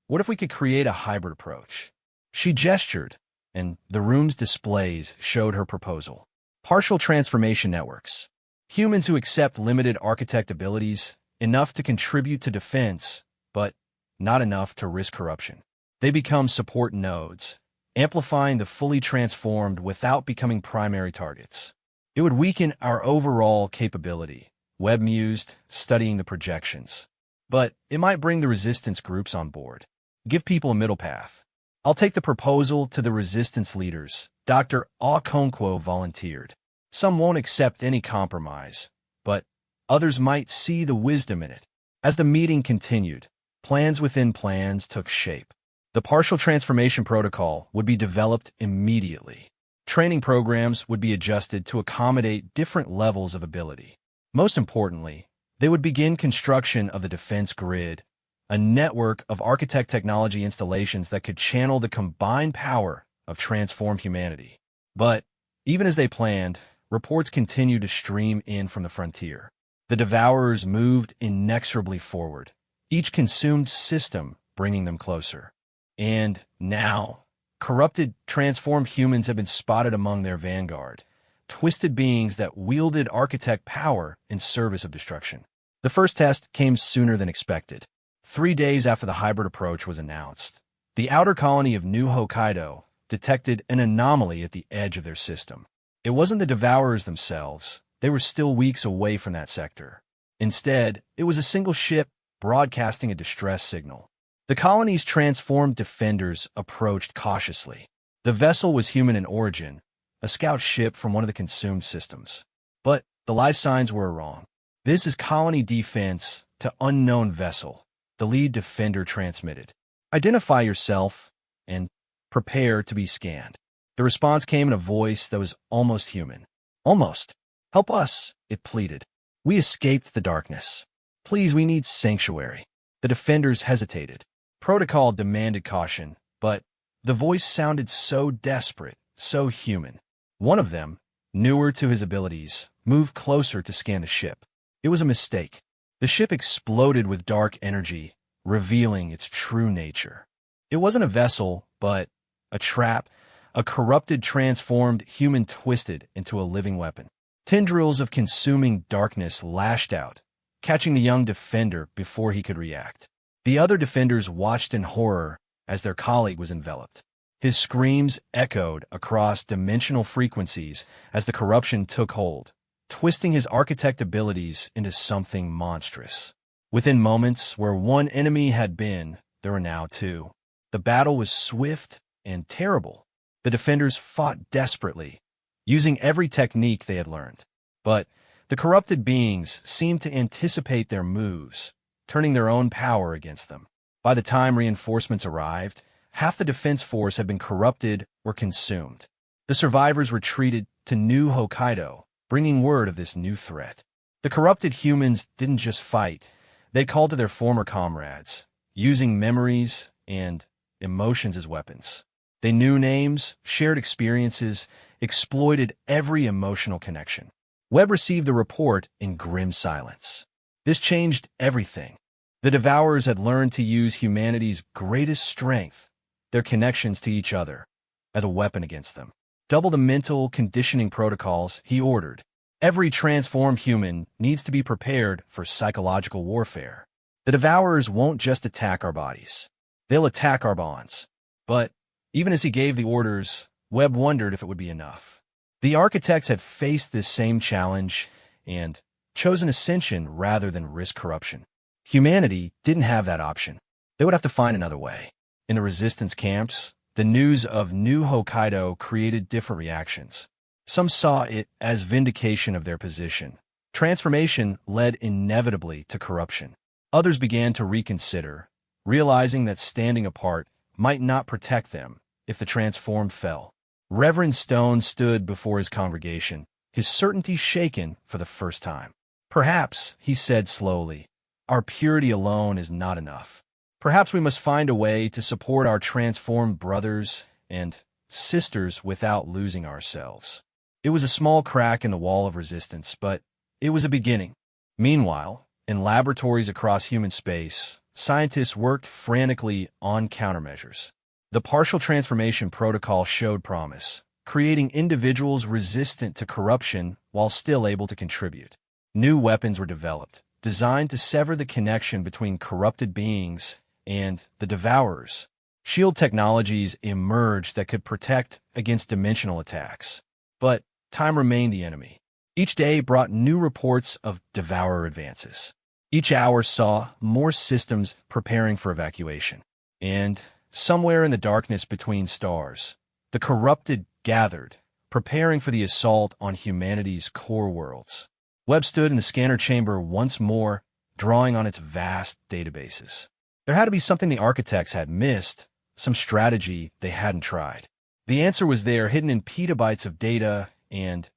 what if we could create a hybrid approach? She gestured, and the room's displays showed her proposal. Partial transformation networks. Humans who accept limited architect abilities, enough to contribute to defense, but not enough to risk corruption. They become support nodes, amplifying the fully transformed without becoming primary targets. It would weaken our overall capability, Webb mused, studying the projections. But it might bring the resistance groups on board. Give people a middle path. I'll take the proposal to the resistance leaders, Dr. Okonkwo volunteered. Some won't accept any compromise, but others might see the wisdom in it. As the meeting continued, plans within plans took shape. The partial transformation protocol would be developed immediately. Training programs would be adjusted to accommodate different levels of ability. Most importantly, they would begin construction of the defense grid, a network of architect technology installations that could channel the combined power of transformed humanity. But even as they planned, reports continued to stream in from the frontier. The Devourers moved inexorably forward, each consumed system bringing them closer. And now, corrupted, transformed humans have been spotted among their vanguard, twisted beings that wielded architect power in service of destruction. The first test came sooner than expected. 3 days after the hybrid approach was announced, the outer colony of New Hokkaido detected an anomaly at the edge of their system. It wasn't the Devourers themselves. They were still weeks away from that sector. Instead, it was a single ship broadcasting a distress signal. The colony's transformed defenders approached cautiously. The vessel was human in origin, a scout ship from one of the consumed systems. But the life signs were wrong. This is colony defense to unknown vessel, the lead defender transmitted. Identify yourself and prepare to be scanned. The response came in a voice that was almost human. Almost. Help us, it pleaded. We escaped the darkness. Please, we need sanctuary. The defenders hesitated. Protocol demanded caution, but the voice sounded so desperate, so human. One of them, newer to his abilities, moved closer to scan the ship. It was a mistake. The ship exploded with dark energy, revealing its true nature. It wasn't a vessel, but a trap, a corrupted, transformed human twisted into a living weapon. Tendrils of consuming darkness lashed out, catching the young defender before he could react. The other defenders watched in horror as their colleague was enveloped. His screams echoed across dimensional frequencies as the corruption took hold, twisting his architect abilities into something monstrous. Within moments, where one enemy had been, there were now two. The battle was swift and terrible. The defenders fought desperately, using every technique they had learned. But the corrupted beings seemed to anticipate their moves, turning their own power against them. By the time reinforcements arrived, half the defense force had been corrupted or consumed. The survivors retreated to New Hokkaido, bringing word of this new threat. The corrupted humans didn't just fight. They called to their former comrades, using memories and emotions as weapons. They knew names, shared experiences, exploited every emotional connection. Webb received the report in grim silence. This changed everything. The Devourers had learned to use humanity's greatest strength, their connections to each other, as a weapon against them. Double the mental conditioning protocols, he ordered. Every transformed human needs to be prepared for psychological warfare. The Devourers won't just attack our bodies. They'll attack our bonds. But even as he gave the orders, Webb wondered if it would be enough. The architects had faced this same challenge and chosen ascension rather than risk corruption. Humanity didn't have that option. They would have to find another way. In the resistance camps, the news of New Hokkaido created different reactions. Some saw it as vindication of their position. Transformation led inevitably to corruption. Others began to reconsider, realizing that standing apart might not protect them if the transformed fell. Reverend Stone stood before his congregation, his certainty shaken for the first time. Perhaps, he said slowly, our purity alone is not enough. Perhaps we must find a way to support our transformed brothers and sisters without losing ourselves. It was a small crack in the wall of resistance, but it was a beginning. Meanwhile, in laboratories across human space, scientists worked frantically on countermeasures. The partial transformation protocol showed promise, creating individuals resistant to corruption while still able to contribute. New weapons were developed, designed to sever the connection between corrupted beings and the Devourers. Shield technologies emerged that could protect against dimensional attacks. But time remained the enemy. Each day brought new reports of Devourer advances. Each hour saw more systems preparing for evacuation. And somewhere in the darkness between stars, the corrupted gathered, preparing for the assault on humanity's core worlds. Webb stood in the scanner chamber once more, drawing on its vast databases. There had to be something the architects had missed, some strategy they hadn't tried. The answer was there, hidden in petabytes of data and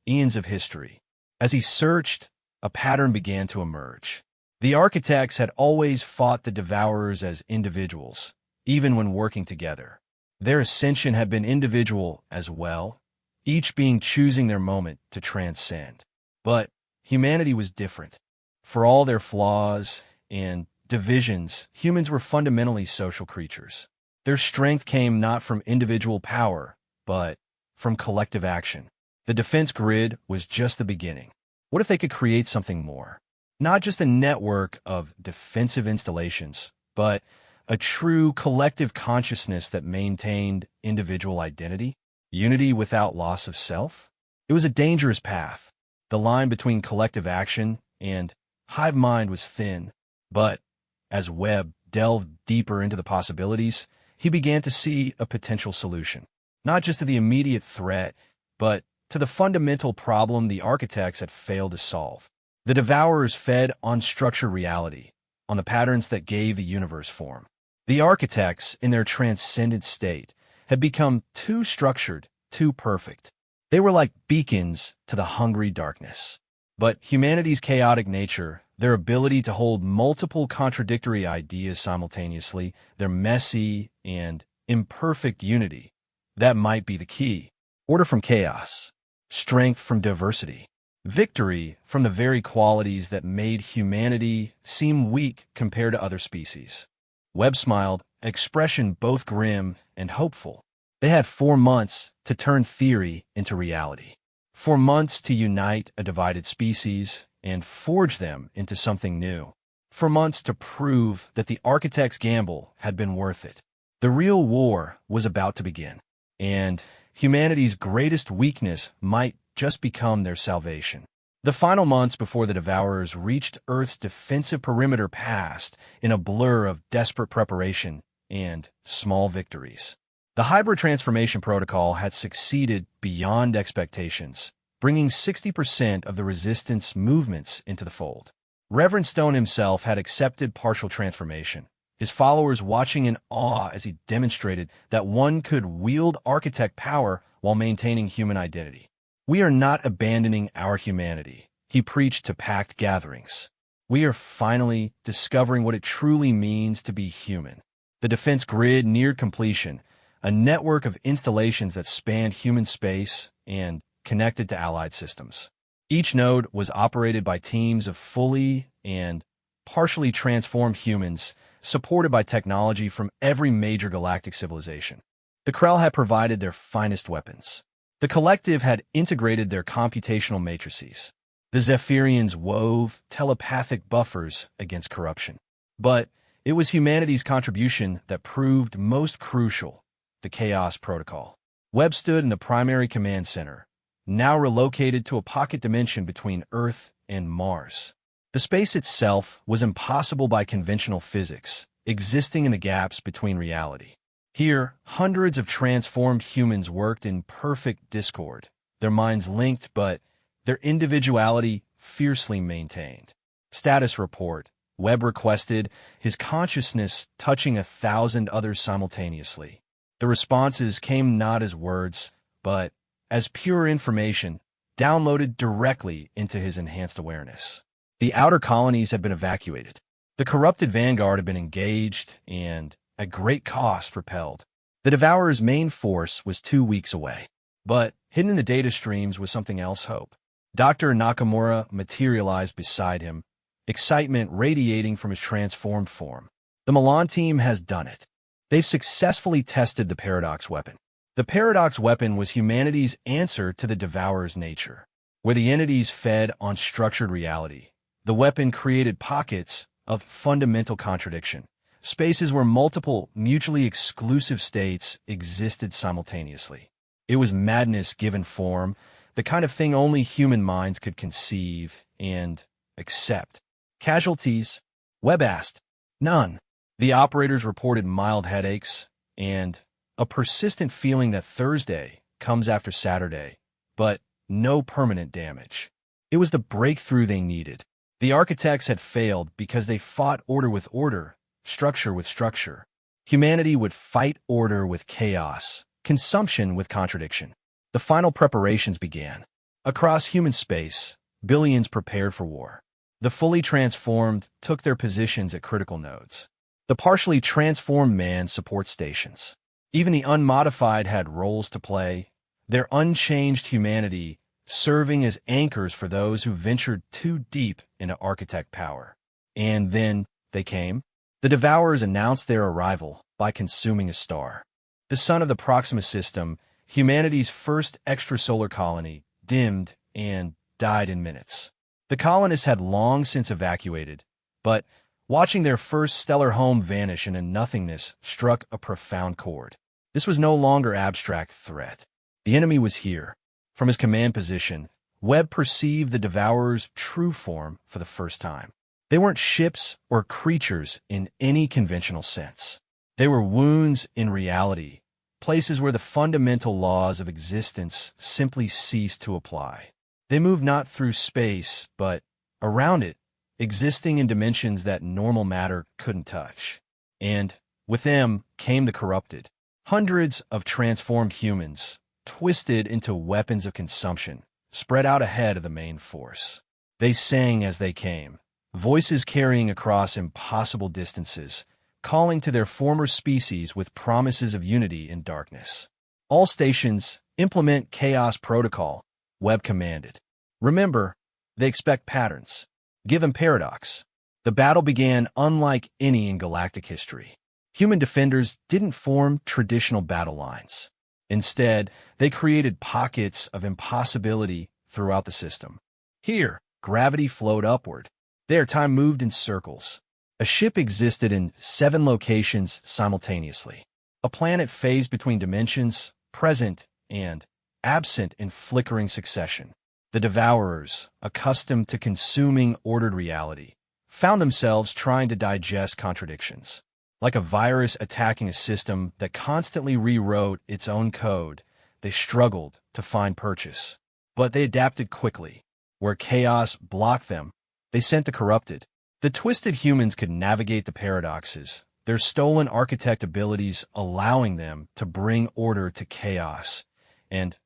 eons of history. As he searched, a pattern began to emerge. The architects had always fought the Devourers as individuals, even when working together. Their ascension had been individual as well, each being choosing their moment to transcend. But humanity was different. For all their flaws and divisions, humans were fundamentally social creatures. Their strength came not from individual power, but from collective action. The defense grid was just the beginning. What if they could create something more? Not just a network of defensive installations, but a true collective consciousness that maintained individual identity, unity without loss of self? It was a dangerous path. The line between collective action and hive mind was thin, but as Webb delved deeper into the possibilities, he began to see a potential solution, not just to the immediate threat, but to the fundamental problem the architects had failed to solve. The Devourers fed on structured reality, on the patterns that gave the universe form. The architects, in their transcendent state, had become too structured, too perfect. They were like beacons to the hungry darkness. But humanity's chaotic nature Their ability to hold multiple contradictory ideas simultaneously, their messy and imperfect unity. That might be the key. Order from chaos, strength from diversity, victory from the very qualities that made humanity seem weak compared to other species. Webb smiled, expression both grim and hopeful. They had 4 months to turn theory into reality. 4 months to unite a divided species and forge them into something new. 4 months to prove that the architect's gamble had been worth it. The real war was about to begin, and humanity's greatest weakness might just become their salvation. The final months before the Devourers reached Earth's defensive perimeter passed in a blur of desperate preparation and small victories. The hybrid transformation protocol had succeeded beyond expectations, bringing 60% of the resistance movements into the fold. Reverend Stone himself had accepted partial transformation, his followers watching in awe as he demonstrated that one could wield architect power while maintaining human identity. "We are not abandoning our humanity," he preached to packed gatherings. "We are finally discovering what it truly means to be human." The defense grid neared completion, a network of installations that spanned human space and connected to allied systems. Each node was operated by teams of fully and partially transformed humans, supported by technology from every major galactic civilization. The Krell had provided their finest weapons. The Collective had integrated their computational matrices. The Zephyrians wove telepathic buffers against corruption. But it was humanity's contribution that proved most crucial: the Chaos Protocol. Webb stood in the primary command center, now relocated to a pocket dimension between Earth and Mars. The space itself was impossible by conventional physics, existing in the gaps between reality. Here, hundreds of transformed humans worked in perfect discord, their minds linked but their individuality fiercely maintained. Status report. Webb requested, his consciousness touching 1,000 others simultaneously. The responses came not as words, but as pure information, downloaded directly into his enhanced awareness. The outer colonies had been evacuated. The corrupted vanguard had been engaged and, at great cost, repelled. The Devourer's main force was 2 weeks away. But hidden in the data streams was something else: hope. Dr. Nakamura materialized beside him, excitement radiating from his transformed form. The Milan team has done it. They've successfully tested the Paradox weapon. The Paradox weapon was humanity's answer to the Devourer's nature. Where the entities fed on structured reality, the weapon created pockets of fundamental contradiction, spaces where multiple, mutually exclusive states existed simultaneously. It was madness given form, the kind of thing only human minds could conceive and accept. Casualties? Webb asked. None. The operators reported mild headaches and a persistent feeling that Thursday comes after Saturday, but no permanent damage. It was the breakthrough they needed. The architects had failed because they fought order with order, structure with structure. Humanity would fight order with chaos, consumption with contradiction. The final preparations began. Across human space, billions prepared for war. The fully transformed took their positions at critical nodes. The partially transformed manned support stations. Even the unmodified had roles to play, their unchanged humanity serving as anchors for those who ventured too deep into architect power. And then they came. The Devourers announced their arrival by consuming a star. The sun of the Proxima system, humanity's first extrasolar colony, dimmed and died in minutes. The colonists had long since evacuated, but watching their first stellar home vanish into nothingness struck a profound chord. This was no longer abstract threat. The enemy was here. From his command position, Webb perceived the Devourer's true form for the first time. They weren't ships or creatures in any conventional sense. They were wounds in reality, places where the fundamental laws of existence simply ceased to apply. They moved not through space, but around it, existing in dimensions that normal matter couldn't touch. And with them came the corrupted. Hundreds of transformed humans, twisted into weapons of consumption, spread out ahead of the main force. They sang as they came, voices carrying across impossible distances, calling to their former species with promises of unity in darkness. All stations implement Chaos Protocol, Webb commanded. Remember, they expect patterns. Give them paradox. The battle began unlike any in galactic history. Human defenders didn't form traditional battle lines. Instead, they created pockets of impossibility throughout the system. Here, gravity flowed upward. There, time moved in circles. A ship existed in 7 locations simultaneously. A planet phased between dimensions, present and absent in flickering succession. The Devourers, accustomed to consuming ordered reality, found themselves trying to digest contradictions. Like a virus attacking a system that constantly rewrote its own code, they struggled to find purchase. But they adapted quickly. Where chaos blocked them, they sent the corrupted. The twisted humans could navigate the paradoxes, their stolen architect abilities allowing them to bring order to chaos, and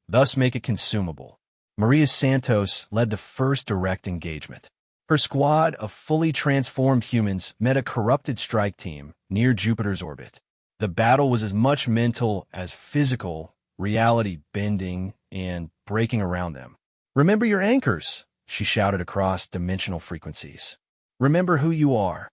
thus make it consumable. Maria Santos led the first direct engagement. Her squad of fully transformed humans met a corrupted strike team near Jupiter's orbit. The battle was as much mental as physical, reality bending and breaking around them. "Remember your anchors," she shouted across dimensional frequencies. "Remember who you are."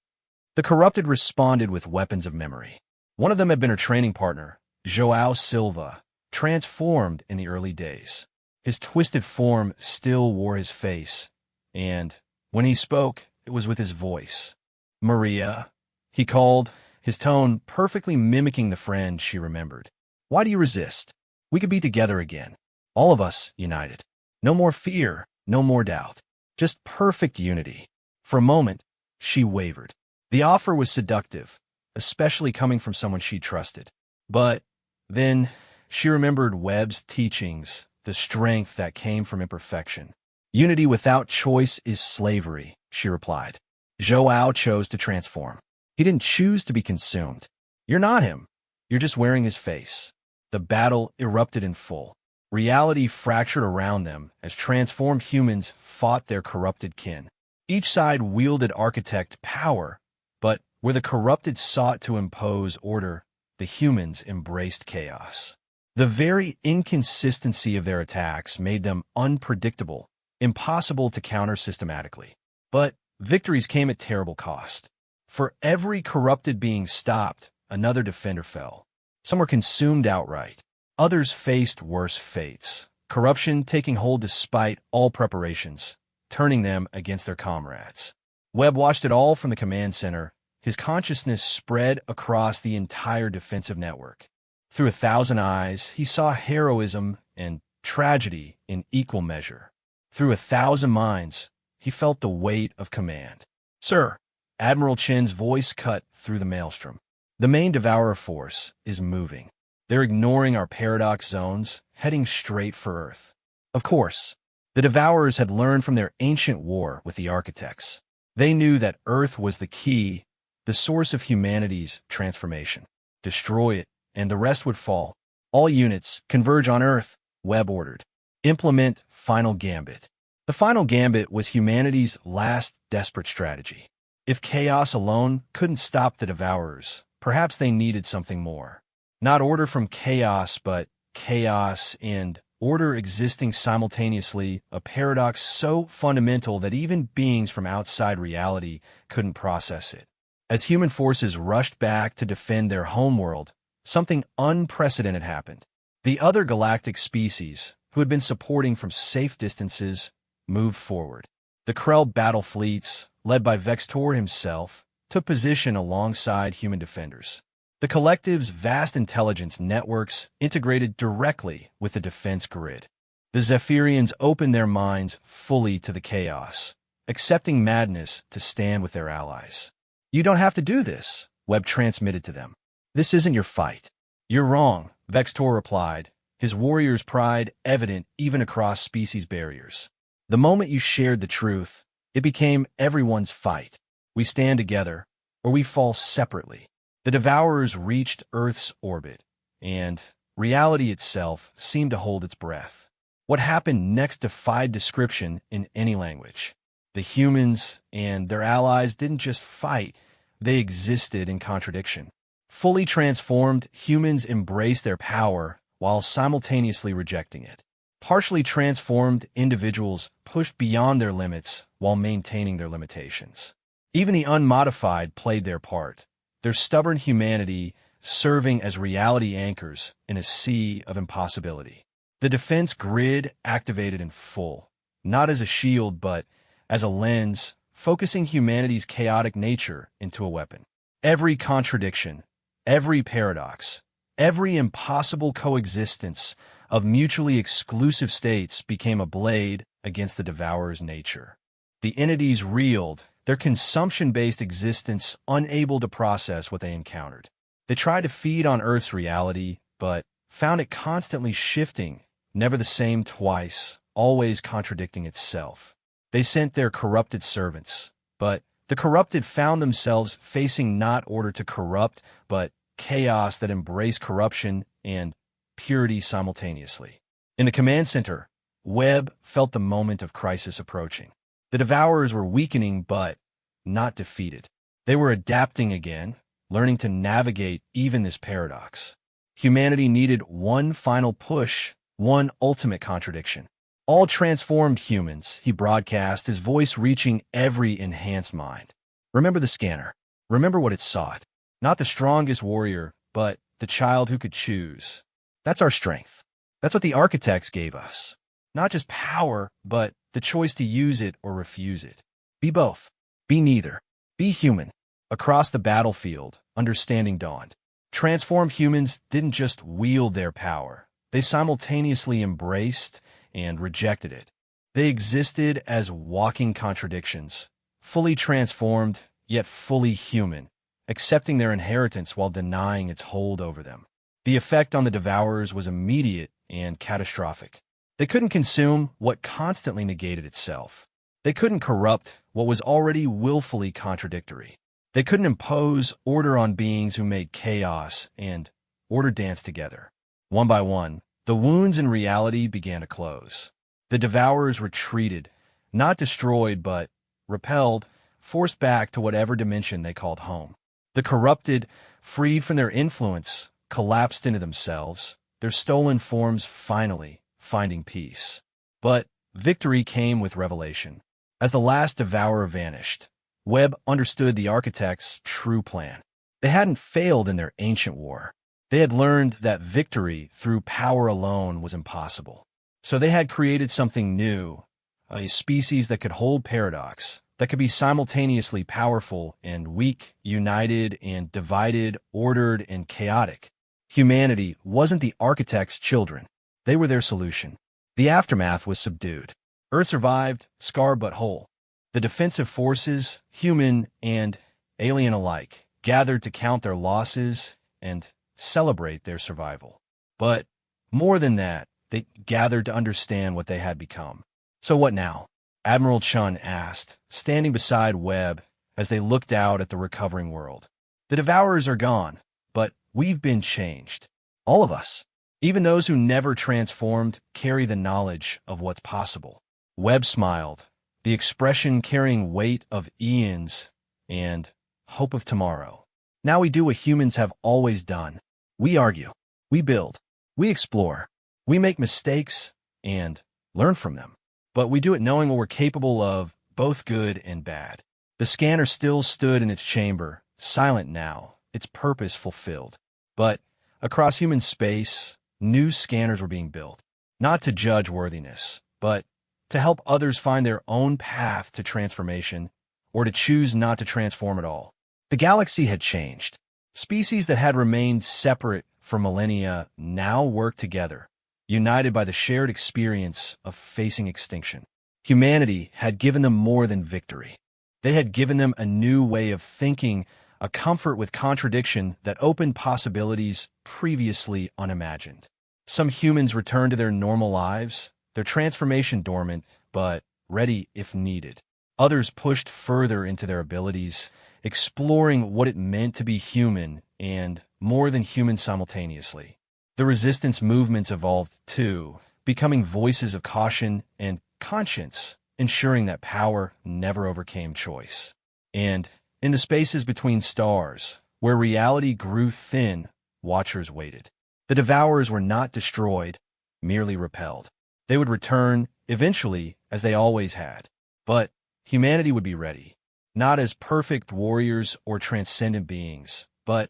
The corrupted responded with weapons of memory. One of them had been her training partner, João Silva, transformed in the early days. His twisted form still wore his face, and when he spoke, it was with his voice. "Maria," he called, his tone perfectly mimicking the friend she remembered. "Why do you resist? We could be together again. All of us united. No more fear, no more doubt. Just perfect unity." For a moment, she wavered. The offer was seductive, especially coming from someone she trusted. But then she remembered Webb's teachings, the strength that came from imperfection. "Unity without choice is slavery," she replied. João chose to transform. He didn't choose to be consumed. "You're not him. You're just wearing his face." The battle erupted in full. Reality fractured around them as transformed humans fought their corrupted kin. Each side wielded architect power, but where the corrupted sought to impose order, the humans embraced chaos. The very inconsistency of their attacks made them unpredictable, impossible to counter systematically. But victories came at terrible cost. For every corrupted being stopped, another defender fell. Some were consumed outright. Others faced worse fates, corruption taking hold despite all preparations, turning them against their comrades. Webb watched it all from the command center, his consciousness spread across the entire defensive network. Through 1,000 eyes, he saw heroism and tragedy in equal measure. Through 1,000 minds, he felt the weight of command. "Sir," Admiral Chen's voice cut through the maelstrom. "The main Devourer force is moving. They're ignoring our paradox zones, heading straight for Earth." Of course, the Devourers had learned from their ancient war with the Architects. They knew that Earth was the key, the source of humanity's transformation. Destroy it, and the rest would fall. "All units, converge on Earth," Webb ordered. "Implement Final Gambit." The Final Gambit was humanity's last desperate strategy. If chaos alone couldn't stop the Devourers, perhaps they needed something more. Not order from chaos, but chaos and order existing simultaneously, a paradox so fundamental that even beings from outside reality couldn't process it. As human forces rushed back to defend their homeworld, something unprecedented happened. The other galactic species, who had been supporting from safe distances, moved forward. The Krell battle fleets, led by Vextor himself, took position alongside human defenders. The collective's vast intelligence networks integrated directly with the defense grid. The Zephyrians opened their minds fully to the chaos, accepting madness to stand with their allies. "You don't have to do this," Webb transmitted to them. "This isn't your fight." "You're wrong," Vextor replied, his warrior's pride evident even across species barriers. "The moment you shared the truth, it became everyone's fight. We stand together, or we fall separately." The Devourers reached Earth's orbit, and reality itself seemed to hold its breath. What happened next defied description in any language. The humans and their allies didn't just fight, they existed in contradiction. Fully transformed, humans embraced their power while simultaneously rejecting it. Partially transformed individuals pushed beyond their limits while maintaining their limitations. Even the unmodified played their part, their stubborn humanity serving as reality anchors in a sea of impossibility. The defense grid activated in full, not as a shield but as a lens, focusing humanity's chaotic nature into a weapon. Every contradiction, every paradox, every impossible coexistence of mutually exclusive states became a blade against the Devourer's nature. The entities reeled, their consumption-based existence unable to process what they encountered. They tried to feed on Earth's reality, but found it constantly shifting, never the same twice, always contradicting itself. They sent their corrupted servants, but the corrupted found themselves facing not order to corrupt, but chaos that embraced corruption and purity simultaneously. In the command center, Webb felt the moment of crisis approaching. The Devourers were weakening, but not defeated. They were adapting again, learning to navigate even this paradox. Humanity needed one final push, one ultimate contradiction. All transformed humans, he broadcast, his voice reaching every enhanced mind. Remember the scanner. Remember what it sought. Not the strongest warrior, but the child who could choose. That's our strength. That's what the architects gave us. Not just power, but the choice to use it or refuse it. Be both. Be neither. Be human. Across the battlefield, understanding dawned. Transformed humans didn't just wield their power. They simultaneously embraced and rejected it. They existed as walking contradictions, fully transformed, yet fully human, accepting their inheritance while denying its hold over them. The effect on the Devourers was immediate and catastrophic. They couldn't consume what constantly negated itself. They couldn't corrupt what was already willfully contradictory. They couldn't impose order on beings who made chaos and order dance together. One by one, the wounds in reality began to close. The Devourers retreated, not destroyed but repelled, forced back to whatever dimension they called home. The corrupted, freed from their influence, collapsed into themselves, their stolen forms finally finding peace. But victory came with revelation. As the last Devourer vanished, Webb understood the architects' true plan. They hadn't failed in their ancient war. They had learned that victory through power alone was impossible. So they had created something new, a species that could hold paradox, that could be simultaneously powerful and weak, united and divided, ordered and chaotic. Humanity wasn't the architects' children. They were their solution. The aftermath was subdued. Earth survived, scarred but whole. The defensive forces, human and alien alike, gathered to count their losses and celebrate their survival. But more than that, they gathered to understand what they had become. So what now? Admiral Chun asked, standing beside Webb as they looked out at the recovering world. The Devourers are gone, but we've been changed. All of us. Even those who never transformed carry the knowledge of what's possible. Webb smiled, the expression carrying weight of eons and hope of tomorrow. Now we do what humans have always done. We argue. We build. We explore. We make mistakes and learn from them. But we do it knowing what we're capable of, both good and bad. The scanner still stood in its chamber, silent now, its purpose fulfilled. But across human space, new scanners were being built, not to judge worthiness, but to help others find their own path to transformation, or to choose not to transform at all. The galaxy had changed. Species that had remained separate for millennia now worked together, united by the shared experience of facing extinction. Humanity had given them more than victory. They had given them a new way of thinking, a comfort with contradiction that opened possibilities previously unimagined. Some humans returned to their normal lives, their transformation dormant, but ready if needed. Others pushed further into their abilities, exploring what it meant to be human and more than human simultaneously. The resistance movements evolved too, becoming voices of caution and conscience ensuring that power never overcame choice. And in the spaces between stars, where reality grew thin, watchers waited. The Devourers were not destroyed, merely repelled. They would return, eventually, as they always had. But humanity would be ready, not as perfect warriors or transcendent beings, but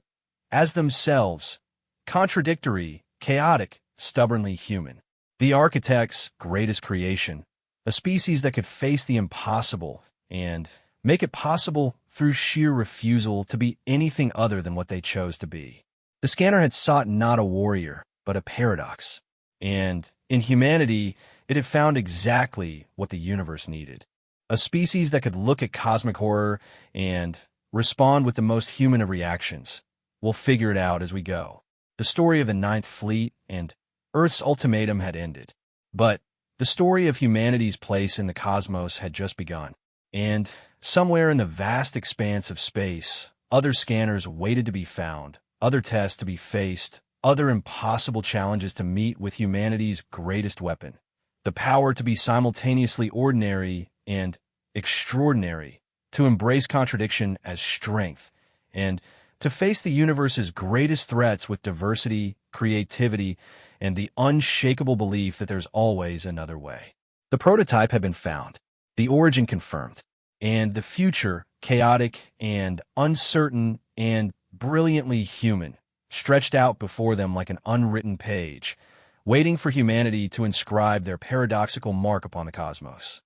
as themselves, contradictory, chaotic, stubbornly human. The architect's greatest creation, a species that could face the impossible and make it possible through sheer refusal to be anything other than what they chose to be. The scanner had sought not a warrior, but a paradox. And in humanity, it had found exactly what the universe needed. A species that could look at cosmic horror and respond with the most human of reactions. We'll figure it out as we go. The story of the Ninth Fleet and Earth's ultimatum had ended. But the story of humanity's place in the cosmos had just begun. And somewhere in the vast expanse of space, other scanners waited to be found, other tests to be faced, other impossible challenges to meet with humanity's greatest weapon. The power to be simultaneously ordinary and extraordinary, to embrace contradiction as strength, and to face the universe's greatest threats with diversity, creativity, and the unshakable belief that there's always another way. The prototype had been found, the origin confirmed, and the future, chaotic and uncertain and brilliantly human, stretched out before them like an unwritten page, waiting for humanity to inscribe their paradoxical mark upon the cosmos.